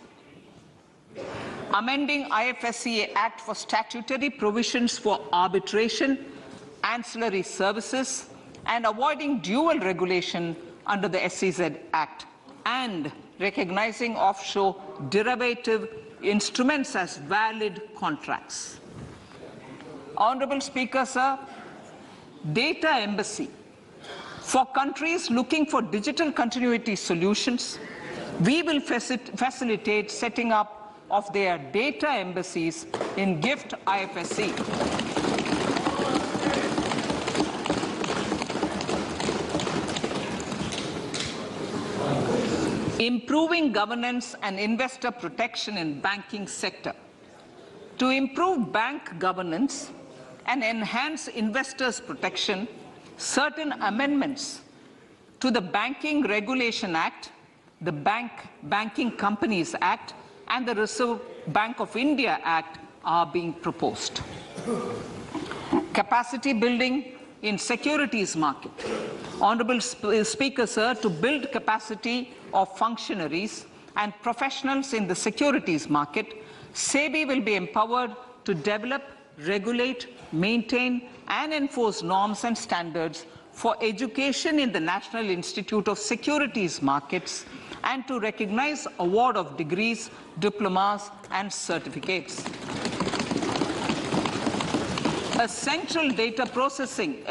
Amending IFSCA Act for statutory provisions for arbitration, ancillary services, and avoiding dual regulation under the SEZ Act, and recognizing offshore derivative instruments as valid contracts. Honorable Speaker, sir, data embassy. For countries looking for digital continuity solutions, we will facilitate setting up of their data embassies in GIFT IFSC. Improving governance and investor protection in banking sector. To improve bank governance and enhance investors' protection, certain amendments to the Banking Regulation Act, the Banking Companies Act, and the Reserve Bank of India Act are being proposed. Capacity building in securities market. Honorable Speaker, sir, to build capacity of functionaries and professionals in the securities market, SEBI will be empowered to develop, regulate, maintain, and enforce norms and standards for education in the National Institute of Securities Markets and to recognize award of degrees, diplomas, and certificates. A central processing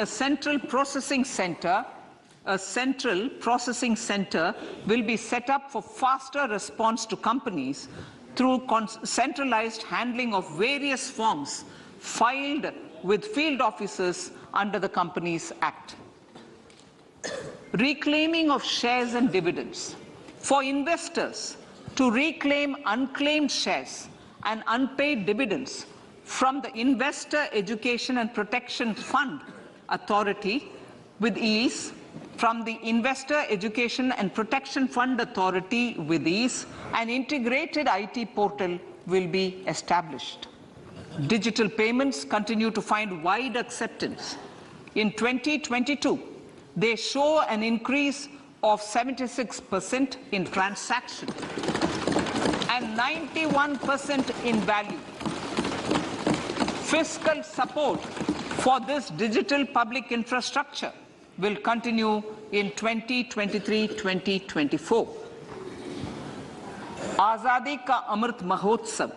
center will be set up for faster response to companies through centralized handling of various forms filed with field officers under the Companies Act. Reclaiming of shares and dividends. For investors to reclaim unclaimed shares and unpaid dividends from the Investor Education and Protection Fund Authority with ease, from the Investor Education and Protection Fund Authority with ease, an integrated IT portal will be established. Digital payments continue to find wide acceptance. In 2022, they show an increase of 76% in transactions and 91% in value. Fiscal support for this digital public infrastructure will continue in 2023-2024. Azadi Ka Amrit Mahotsav,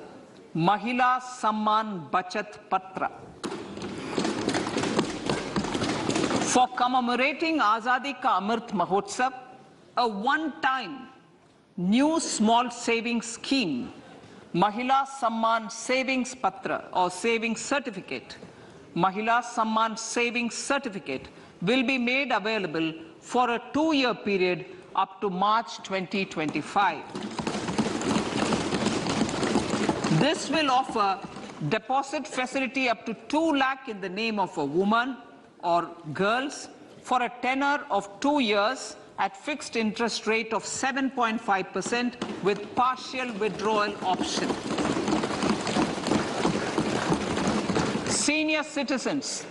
Mahila Samman Bachat Patra. For commemorating Azadi Ka Amrit Mahotsav, a one-time new small savings scheme, Mahila Samman Savings Patra or Savings Certificate, Mahila Samman Savings Certificate will be made available for a 2-year period up to March 2025. This will offer deposit facility up to 2 lakh in the name of a woman or girls for a tenure of 2 years at fixed interest rate of 7.5% with partial withdrawal option. Senior citizens.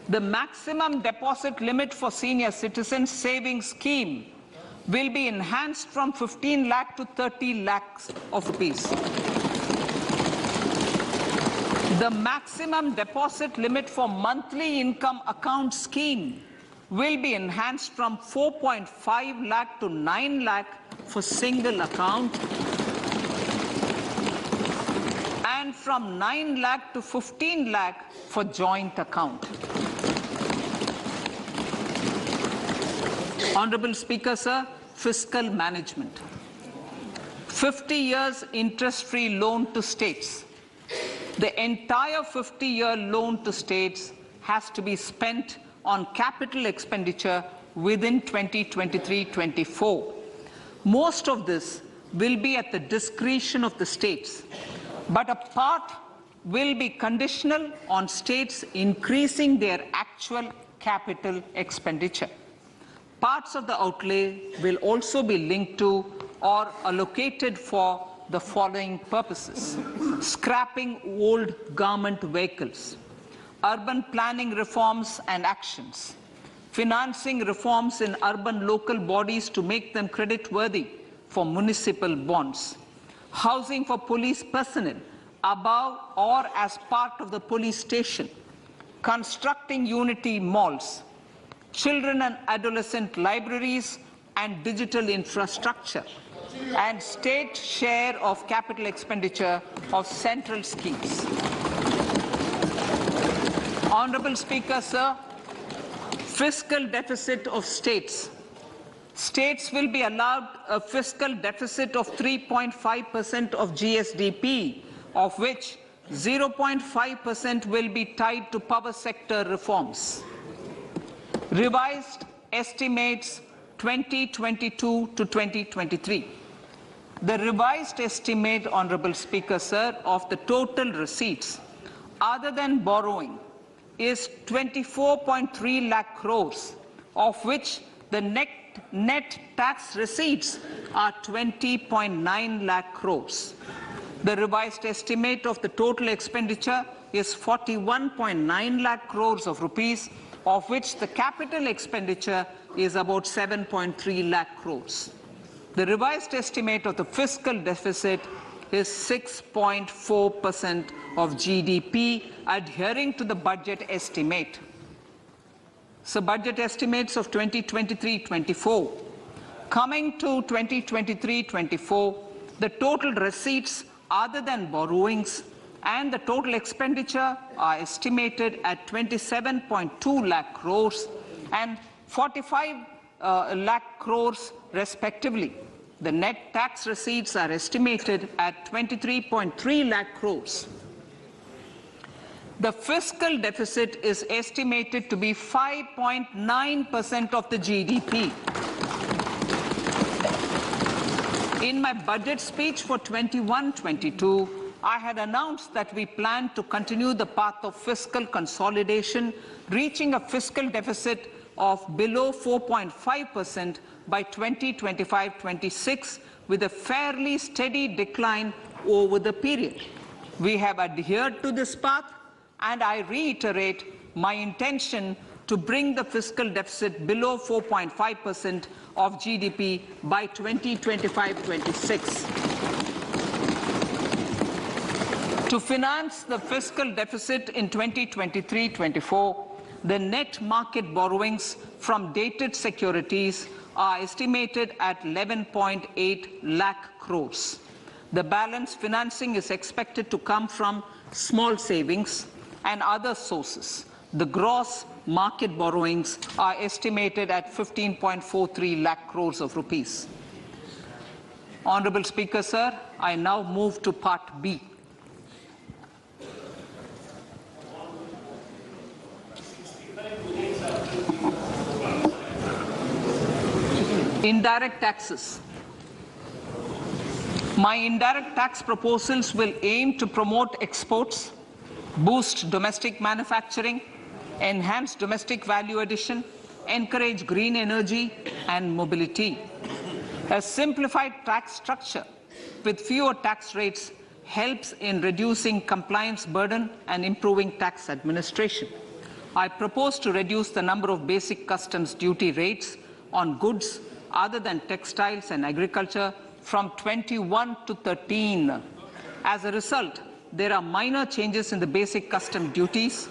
The maximum deposit limit for senior citizens savings scheme will be enhanced from 15 lakh to 30 lakhs of rupees. The maximum deposit limit for monthly income account scheme will be enhanced from 4.5 lakh to 9 lakh for single account and from 9 lakh to 15 lakh for joint account. Honorable Speaker, sir, fiscal management. 50 years interest-free loan to states. The entire 50-year loan to states has to be spent on capital expenditure within 2023-24. Most of this will be at the discretion of the states, but a part will be conditional on states increasing their actual capital expenditure. Parts of the outlay will also be linked to or allocated for the following purposes: scrapping old government vehicles, urban planning reforms and actions, financing reforms in urban local bodies to make them creditworthy for municipal bonds, housing for police personnel above or as part of the police station, constructing unity malls, children and adolescent libraries and digital infrastructure, and state share of capital expenditure of central schemes. Honorable Speaker, sir, fiscal deficit of states. States will be allowed a fiscal deficit of 3.5% of GSDP, of which 0.5% will be tied to power sector reforms. Revised estimates 2022 to 2023. The revised estimate, Honorable Speaker, sir, of the total receipts other than borrowing is 24.3 lakh crores, of which the net tax receipts are 20.9 lakh crores. The revised estimate of the total expenditure is 41.9 lakh crores of rupees, of which the capital expenditure is about 7.3 lakh crores. The revised estimate of the fiscal deficit is 6.4% of GDP, adhering to the budget estimate. So budget estimates of 2023-24. Coming to 2023-24, the total receipts other than borrowings and the total expenditure are estimated at 27.2 lakh crores and 45 lakh crores respectively. The net tax receipts are estimated at 23.3 lakh crores. The fiscal deficit is estimated to be 5.9% of the GDP. In my budget speech for 21-22, I had announced that we plan to continue the path of fiscal consolidation, reaching a fiscal deficit of below 4.5% by 2025-26, with a fairly steady decline over the period. We have adhered to this path, and I reiterate my intention to bring the fiscal deficit below 4.5% of GDP by 2025-26. To finance the fiscal deficit in 2023-24, the net market borrowings from dated securities are estimated at 11.8 lakh crores. The balance financing is expected to come from small savings and other sources. The gross market borrowings are estimated at 15.43 lakh crores of rupees. Honorable Speaker, sir, I now move to Part B. Indirect taxes. My indirect tax proposals will aim to promote exports, boost domestic manufacturing, enhance domestic value addition, encourage green energy and mobility. A simplified tax structure with fewer tax rates helps in reducing compliance burden and improving tax administration. I propose to reduce the number of basic customs duty rates on goods other than textiles and agriculture from 21 to 13. As a result, there are minor changes in the basic custom duties,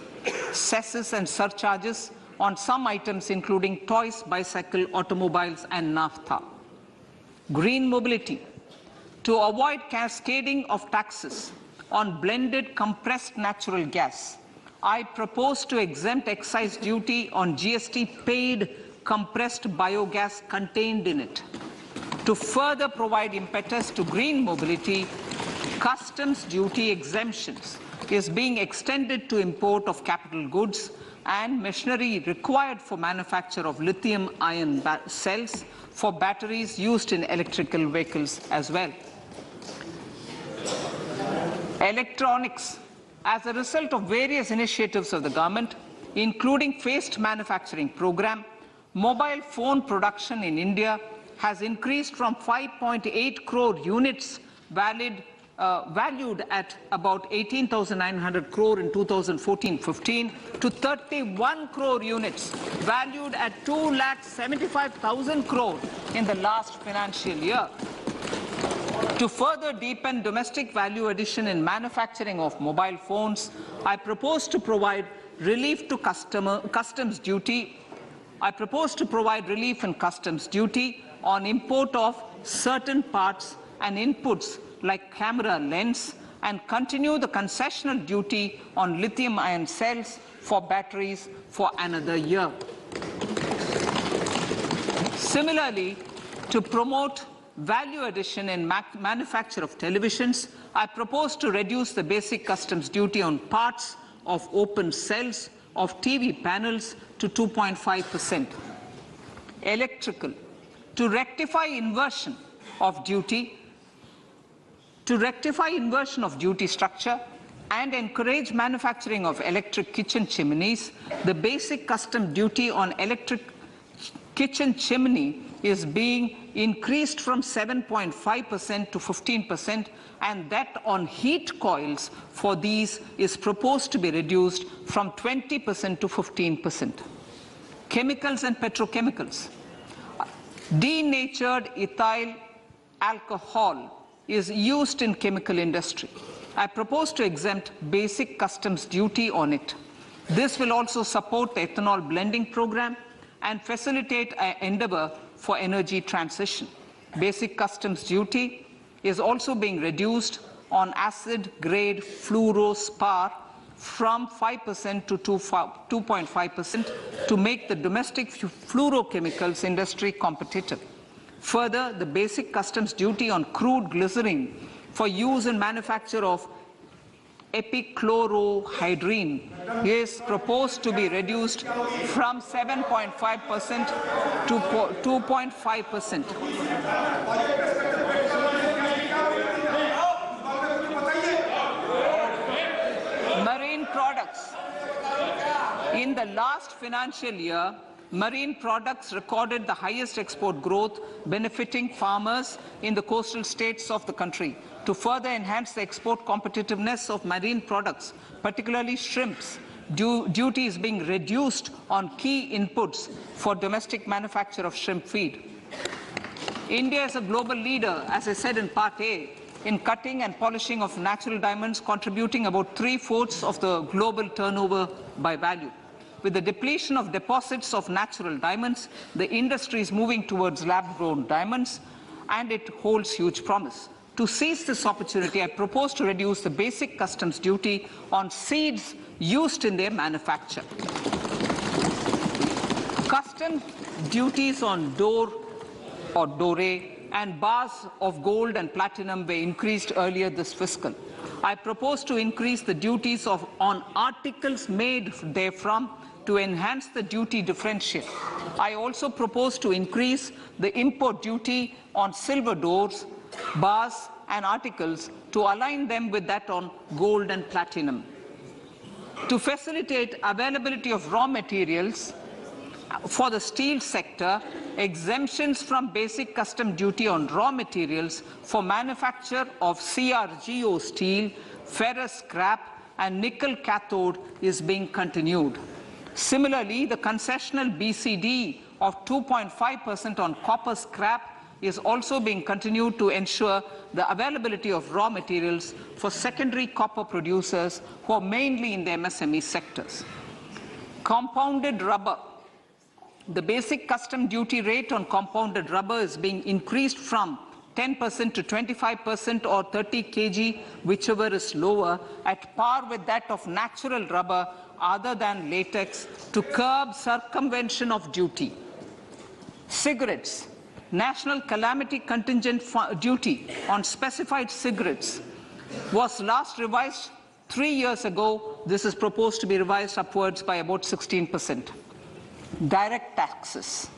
cesses and surcharges on some items including toys, bicycle, automobiles and naphtha. Green mobility. To avoid cascading of taxes on blended compressed natural gas, I propose to exempt excise duty on GST paid compressed biogas contained in it. To further provide impetus to green mobility, customs duty exemptions is being extended to import of capital goods and machinery required for manufacture of lithium-ion cells for batteries used in electrical vehicles as well. Electronics. As a result of various initiatives of the government, including phased manufacturing program, mobile phone production in India has increased from 5.8 crore units valued at about 18,900 crore in 2014-15 to 31 crore units valued at 2,75,000 crore in the last financial year. To further deepen domestic value addition in manufacturing of mobile phones, I propose to provide relief to customs duty. I propose to provide relief in customs duty on import of certain parts and inputs like camera lens and continue the concessional duty on lithium-ion cells for batteries for another year. Similarly, to promote value addition in manufacture of televisions, I propose to reduce the basic customs duty on parts of open cells of TV panels to 2.5%. Electrical. To rectify inversion of duty structure, and encourage manufacturing of electric kitchen chimneys, the basic custom duty on electric kitchen chimney is being increased from 7.5% to 15%, and that on heat coils for these is proposed to be reduced from 20% to 15%. Chemicals and petrochemicals. Denatured ethyl alcohol is used in chemical industry. I propose to exempt basic customs duty on it. This will also support the ethanol blending program and facilitate an endeavor for energy transition. Basic customs duty is also being reduced on acid-grade fluorospar from 5% to 2.5% to make the domestic fluorochemicals industry competitive. Further, the basic customs duty on crude glycerin for use in manufacture of epichlorohydrin is proposed to be reduced from 7.5% to 2.5%. Marine products. In the last financial year, marine products recorded the highest export growth, benefiting farmers in the coastal states of the country. To further enhance the export competitiveness of marine products, particularly shrimps, duty is being reduced on key inputs for domestic manufacture of shrimp feed. India is a global leader, as I said in Part A, in cutting and polishing of natural diamonds, contributing about 3/4 of the global turnover by value. With the depletion of deposits of natural diamonds, the industry is moving towards lab-grown diamonds, and it holds huge promise. To seize this opportunity, I propose to reduce the basic customs duty on seeds used in their manufacture. Custom duties on dore or doré and bars of gold and platinum were increased earlier this fiscal. I propose to increase the duties on articles made therefrom to enhance the duty differential. I also propose to increase the import duty on silver doors, bars and articles to align them with that on gold and platinum. To facilitate availability of raw materials for the steel sector, exemptions from basic custom duty on raw materials for manufacture of CRGO steel, ferrous scrap and nickel cathode is being continued. Similarly, the concessional BCD of 2.5% on copper scrap is also being continued to ensure the availability of raw materials for secondary copper producers who are mainly in the MSME sectors. Compounded rubber. The basic custom duty rate on compounded rubber is being increased from 10% to 25% or 30 kg, whichever is lower, at par with that of natural rubber other than latex, to curb circumvention of duty. Cigarettes. National calamity contingent duty on specified cigarettes was last revised 3 years ago. This is proposed to be revised upwards by about 16%. Direct taxes.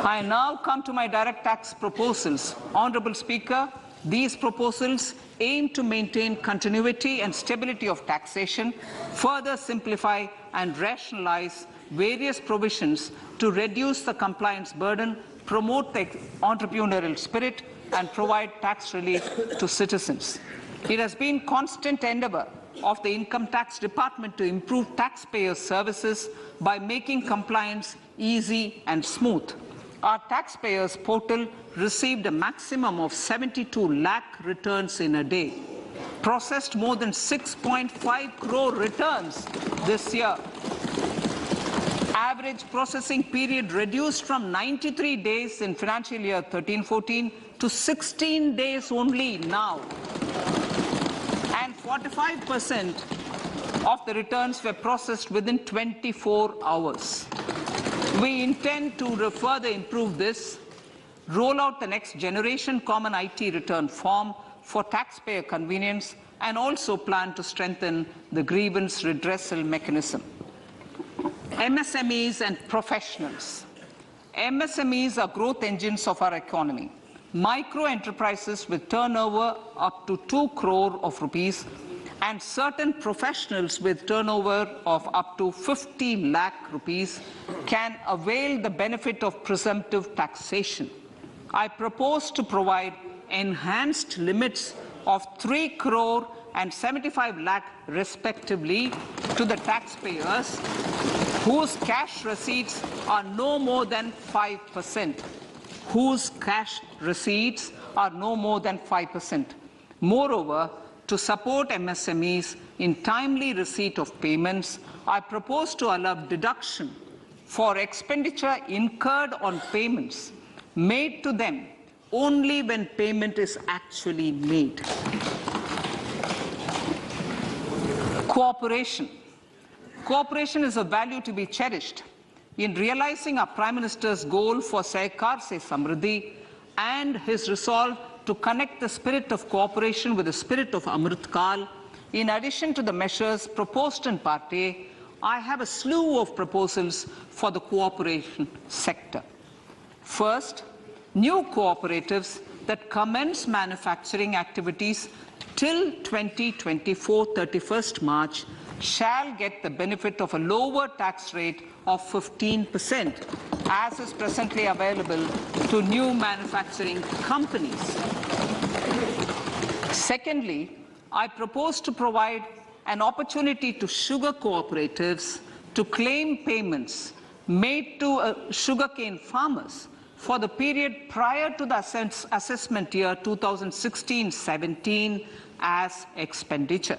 I now come to my direct tax proposals. Honourable Speaker, these proposals aim to maintain continuity and stability of taxation, further simplify and rationalize various provisions to reduce the compliance burden, promote the entrepreneurial spirit, and provide tax relief to citizens. It has been constant endeavour of the Income Tax Department to improve taxpayers' services by making compliance easy and smooth. Our taxpayers portal received a maximum of 72 lakh returns in a day, processed more than 6.5 crore returns this year. Average processing period reduced from 93 days in financial year 13-14 to 16 days only now. And 45% of the returns were processed within 24 hours. We intend to further improve this, roll out the next generation common IT return form for taxpayer convenience, and also plan to strengthen the grievance redressal mechanism. MSMEs and professionals. MSMEs are growth engines of our economy. Micro enterprises with turnover up to 2 crore of rupees and certain professionals with turnover of up to 50 lakh rupees can avail the benefit of presumptive taxation. I propose to provide enhanced limits of 3 crore and 75 lakh respectively to the taxpayers whose cash receipts are no more than 5%. Whose cash receipts are no more than 5%. Moreover, to support MSMEs in timely receipt of payments, I propose to allow deduction for expenditure incurred on payments made to them only when payment is actually made. Cooperation. Cooperation is a value to be cherished. In realizing our Prime Minister's goal for Sehkar Se Samriddhi and his resolve to connect the spirit of cooperation with the spirit of Amrit Kal, in addition to the measures proposed in Part A, I have a slew of proposals for the cooperation sector. First, new cooperatives that commence manufacturing activities till 2024, 31st March, shall get the benefit of a lower tax rate of 15%, as is presently available to new manufacturing companies. Secondly, I propose to provide an opportunity to sugar cooperatives to claim payments made to sugarcane farmers for the period prior to the assessment year 2016-17 as expenditure.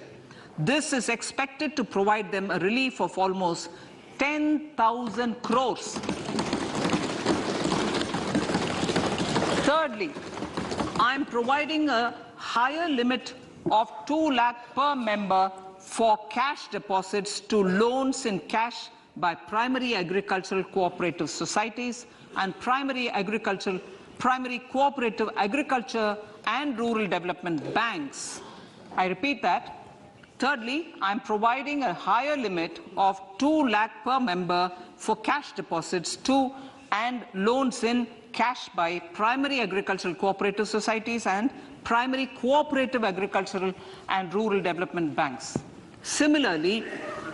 This is expected to provide them a relief of almost 10,000 crores. Thirdly, I am providing a higher limit of 2 lakh per member for cash deposits to loans in cash by primary agricultural cooperative societies and primary cooperative agriculture and rural development banks. I repeat that. Thirdly, I am providing a higher limit of 2 lakh per member for cash deposits to and loans in cash by primary agricultural cooperative societies and primary cooperative agricultural and rural development banks. Similarly,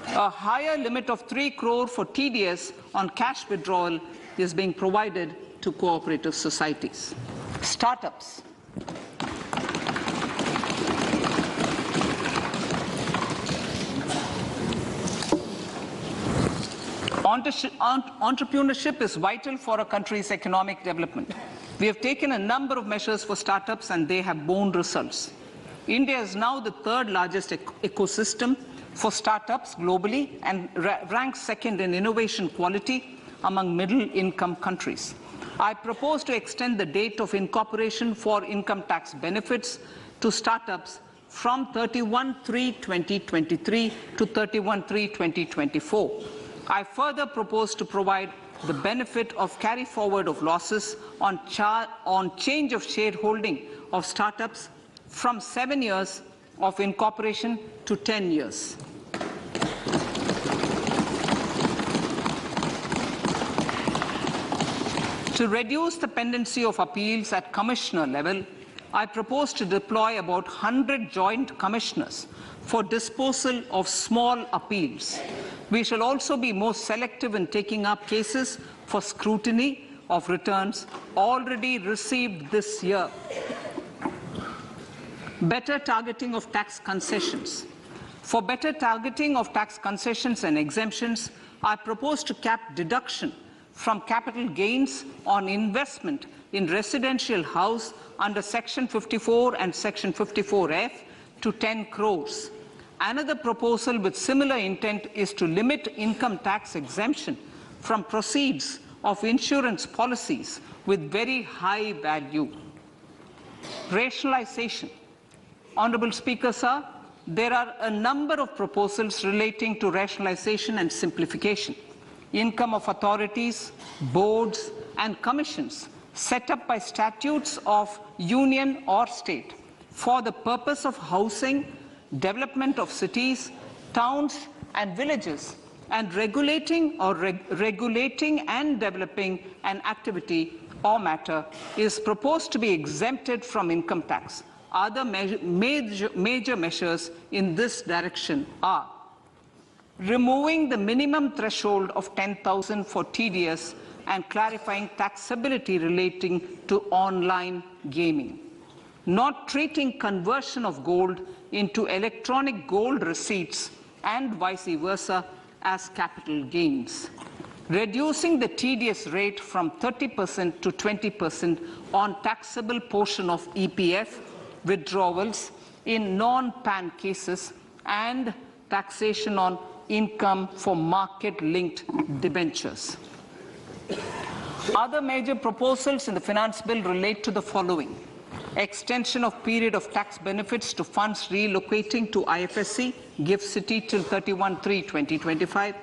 a higher limit of 3 crore for TDS on cash withdrawal is being provided to cooperative societies. Startups. Entrepreneurship is vital for a country's economic development. We have taken a number of measures for startups and they have borne results. India is now the third largest ecosystem for startups globally and ranks second in innovation quality among middle-income countries. I propose to extend the date of incorporation for income tax benefits to startups from 31/3/2023 to 31/3/2024. I further propose to provide the benefit of carry forward of losses on change of shareholding of startups from 7 years of incorporation to 10 years. To reduce the pendency of appeals at commissioner level, I propose to deploy about 100 joint commissioners for disposal of small appeals. We shall also be more selective in taking up cases for scrutiny of returns already received this year. Better targeting of tax concessions. For better targeting of tax concessions and exemptions, I propose to cap deduction from capital gains on investment in residential house under Section 54 and Section 54F to 10 crores. Another proposal with similar intent is to limit income tax exemption from proceeds of insurance policies with very high value. Rationalization. Honorable Speaker, sir, there are a number of proposals relating to rationalization and simplification. Income of authorities, boards, and commissions set up by statutes of union or state for the purpose of housing, development of cities, towns, and villages, and regulating and developing an activity or matter is proposed to be exempted from income tax. other major measures in this direction are removing the minimum threshold of 10,000 for TDS and clarifying taxability relating to online gaming, not treating conversion of gold into electronic gold receipts and vice versa as capital gains, reducing the TDS rate from 30% to 20% on taxable portion of EPF withdrawals in non-PAN cases, and taxation on income for market-linked debentures. Other major proposals in the finance bill relate to the following: extension of period of tax benefits to funds relocating to IFSC, GIFT City till 31/3/2025,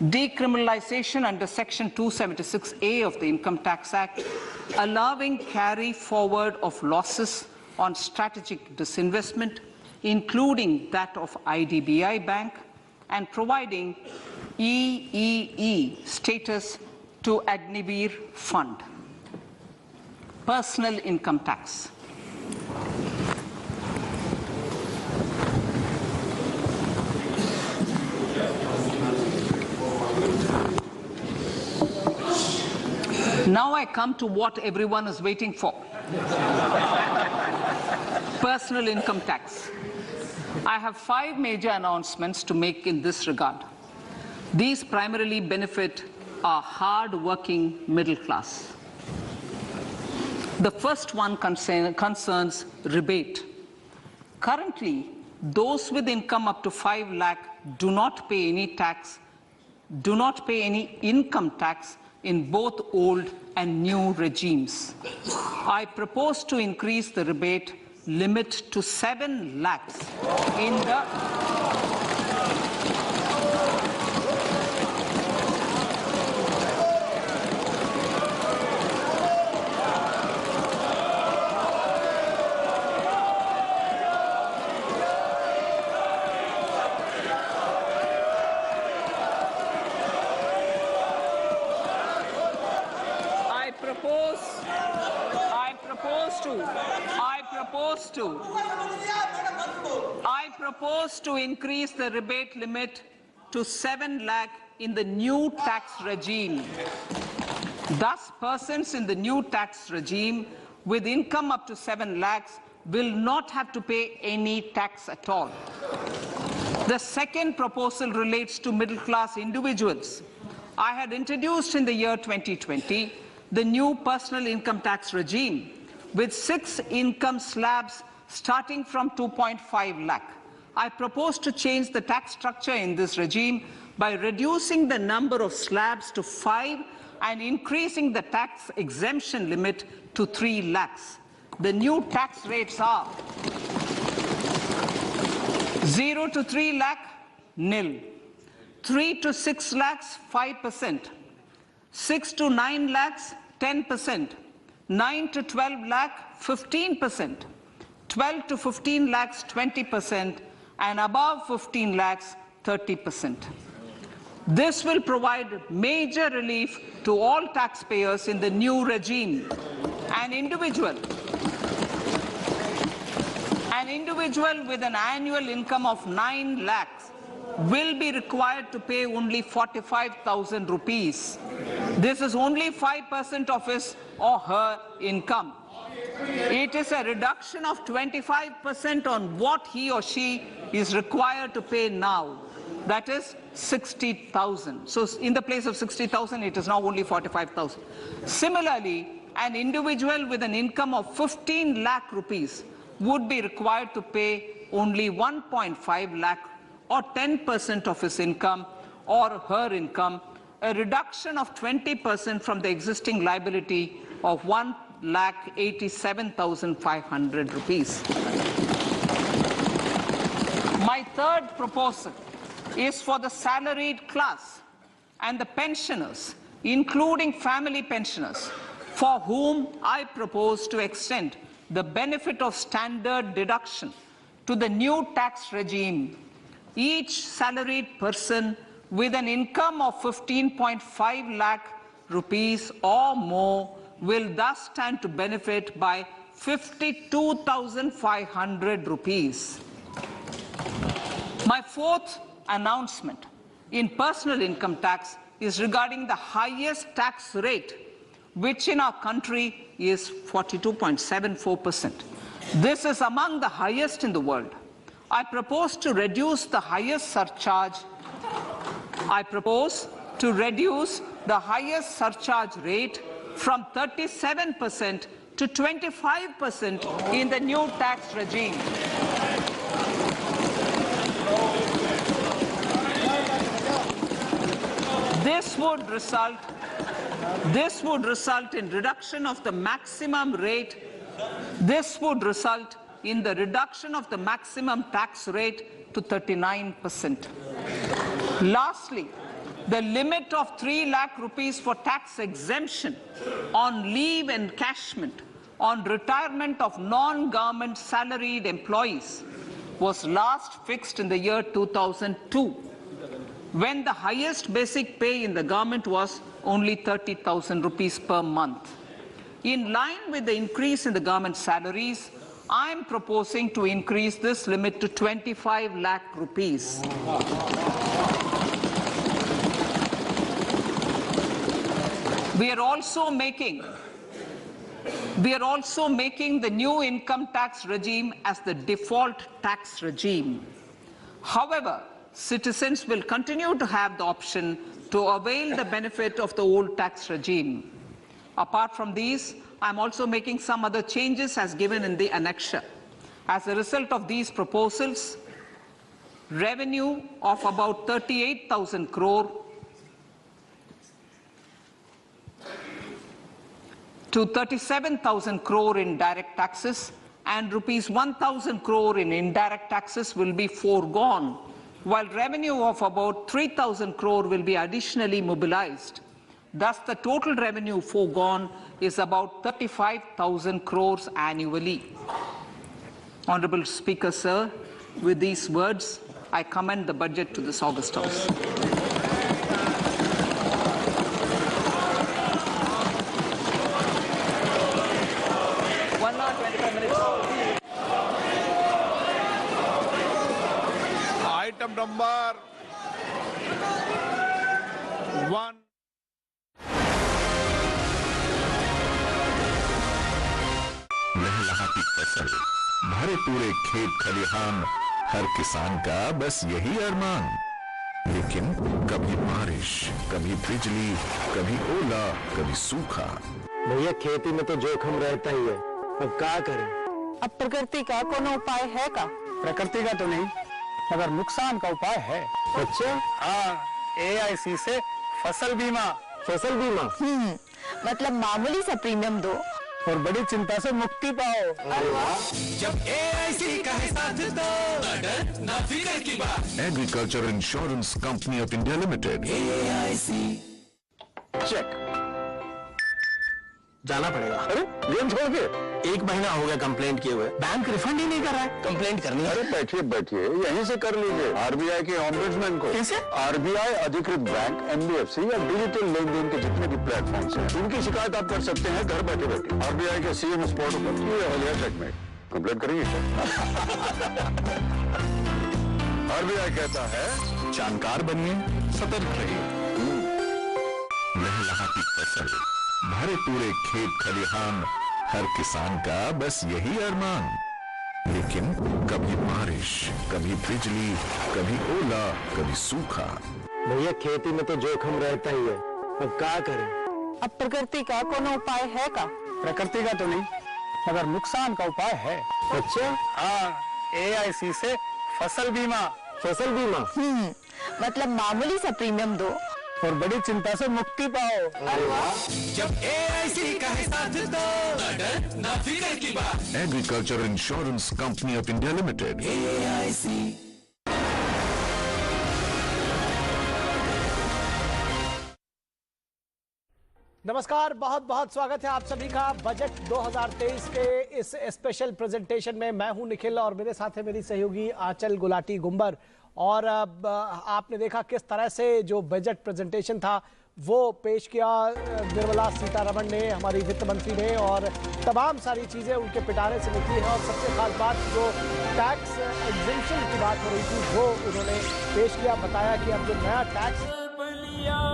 decriminalization under Section 276A of the Income Tax Act, allowing carry forward of losses on strategic disinvestment, including that of IDBI Bank, and providing EEE status to Agnivir Fund. Personal income tax. Now I come to what everyone is waiting for. Personal income tax. I have 5 major announcements to make in this regard. These primarily benefit our hard-working middle class. The first one concerns rebate. Currently, those with income up to 5 lakh do not pay any income tax in both old and new regimes. I propose to increase the rebate limit to 7 lakhs in the I propose to increase the rebate limit to 7 lakh in the new tax regime. Thus, persons in the new tax regime with income up to 7 lakhs will not have to pay any tax at all. The second proposal relates to middle-class individuals. I had introduced in the year 2020 the new personal income tax regime with 6 income slabs starting from 2.5 lakh. I propose to change the tax structure in this regime by reducing the number of slabs to 5 and increasing the tax exemption limit to 3 lakhs. The new tax rates are 0 to 3 lakh, nil. 3 to 6 lakhs, 5%. 6 to 9 lakhs, 10%. 9 to 12 lakh, 15%. 12 to 15 lakhs, 20%. And above 15 lakhs, 30%. This will provide major relief to all taxpayers in the new regime. An individual with an annual income of 9 lakhs will be required to pay only 45,000 rupees. This is only 5% of his or her income. It is a reduction of 25% on what he or she is required to pay now. That is 60,000. So in the place of 60,000, it is now only 45,000. Similarly, an individual with an income of 15 lakh rupees would be required to pay only 1.5 lakh or 10% of his income or her income, a reduction of 20% from the existing liability of 1,87,500 rupees. My third proposal is for the salaried class and the pensioners, including family pensioners, for whom I propose to extend the benefit of standard deduction to the new tax regime. Each salaried person with an income of 15.5 lakh rupees or more will thus stand to benefit by 52,500 rupees. My fourth announcement in personal income tax is regarding the highest tax rate, which in our country is 42.74%. This is among the highest in the world. I propose to reduce the highest surcharge rate from 37% to 25% in the new tax regime. This would result in reduction of the maximum rate. This would result in the reduction of the maximum tax rate to 39%. Lastly, the limit of 3 lakh rupees for tax exemption on leave encashment on retirement of non-government salaried employees was last fixed in the year 2002, when the highest basic pay in the government was only 30,000 rupees per month. In line with the increase in the government salaries, I am proposing to increase this limit to 25 lakh rupees. We are also making the new income tax regime as the default tax regime. However, citizens will continue to have the option to avail the benefit of the old tax regime. Apart from these, I am also making some other changes as given in the annexure. As a result of these proposals, revenue of about 38,000 crore to 37,000 crore in direct taxes and rupees 1,000 crore in indirect taxes will be foregone, while revenue of about 3,000 crore will be additionally mobilized. Thus, the total revenue foregone is about 35,000 crores annually. Honorable Speaker, sir, with these words, I commend the budget to this August House. Item number 1. लहलहाती फसल, भरे पूरे खेत खलिहान, हर किसान का बस यही अरमान। लेकिन कभी बारिश, कभी बिजली, कभी ओला, कभी सूखा। भैया खेती में तो जोखिम रहता ही है, अब क्या करें? अब प्रकृति का कोनो उपाय है का? प्रकृति का तो नहीं, मगर नुकसान का उपाय है। अच्छा? हाँ, AIC से फसल बीमा। फसल बीमा? मतलब मामूली सा प्रीमियम दो और बड़ी चिंता से मुक्ति पाओ। जब AIC का है साथ दो, ना फिक्र की बात। Agriculture insurance company of India limited. AIC। Check. जाना पड़ेगा। अरे गेम छोड़ के 1 महीना हो गया कंप्लेंट किए हुए, बैंक रिफंड ही नहीं कर रहा है। कंप्लेंट करनी है। अरे बैठिए यहीं से कर लीजिए RBI के ऑम्बुड्समैन को। कैसे? RBI अधिकृत बैंक, NBFC या डिजिटल लेन-देन के जितने भी प्लेटफॉर्म्स हैं, उनकी शिकायत आप कर सकते हैं घर बैठे बैठे। RBI के CM स्पॉट पर ये हो गया चेकमेट। कंप्लेंट करेंगे क्या? RBI कहता है जानकार बनिए, सतर्क रहिए। लहलहाती फसल, भरे पूरे खेत खलिहान, हर किसान का बस यही अरमान। लेकिन कभी बारिश, कभी बिजली, कभी ओला, कभी सूखा। भैया खेती में तो जोखिम रहता ही है, अब क्या करें? अब प्रकृति का कोनो उपाय है का? प्रकृति का तो नहीं, मगर नुकसान का उपाय है। अच्छा? हाँ, AIC से फसल बीमा। फसल बीमा? मतलब मामूली सा प्रीमियम दो और बड़ी चिंता से मुक्ति पाओ। जब AIC का है साथ दो, ना फिक्र की बात। Agriculture insurance company of India limited. AIC। नमस्कार, बहुत बहुत स्वागत है आप सभी का बजट 2023 के इस स्पेशल प्रेजेंटेशन में। मैं हूं निखिल और मेरे साथ है मेरी सहयोगी आंचल गुलाटी गुंबर। और आपने देखा किस तरह से जो बजट प्रेजेंटेशन था वो पेश किया निर्मला सीतारमण ने, हमारी वित्त मंत्री ने, और तमाम सारी चीज़ें उनके पिटारे से निकली हैं। और सबसे खास बात जो टैक्स एग्जेम्पशन की बात हो रही थी वो उन्होंने पेश किया, बताया कि अब जो नया टैक्स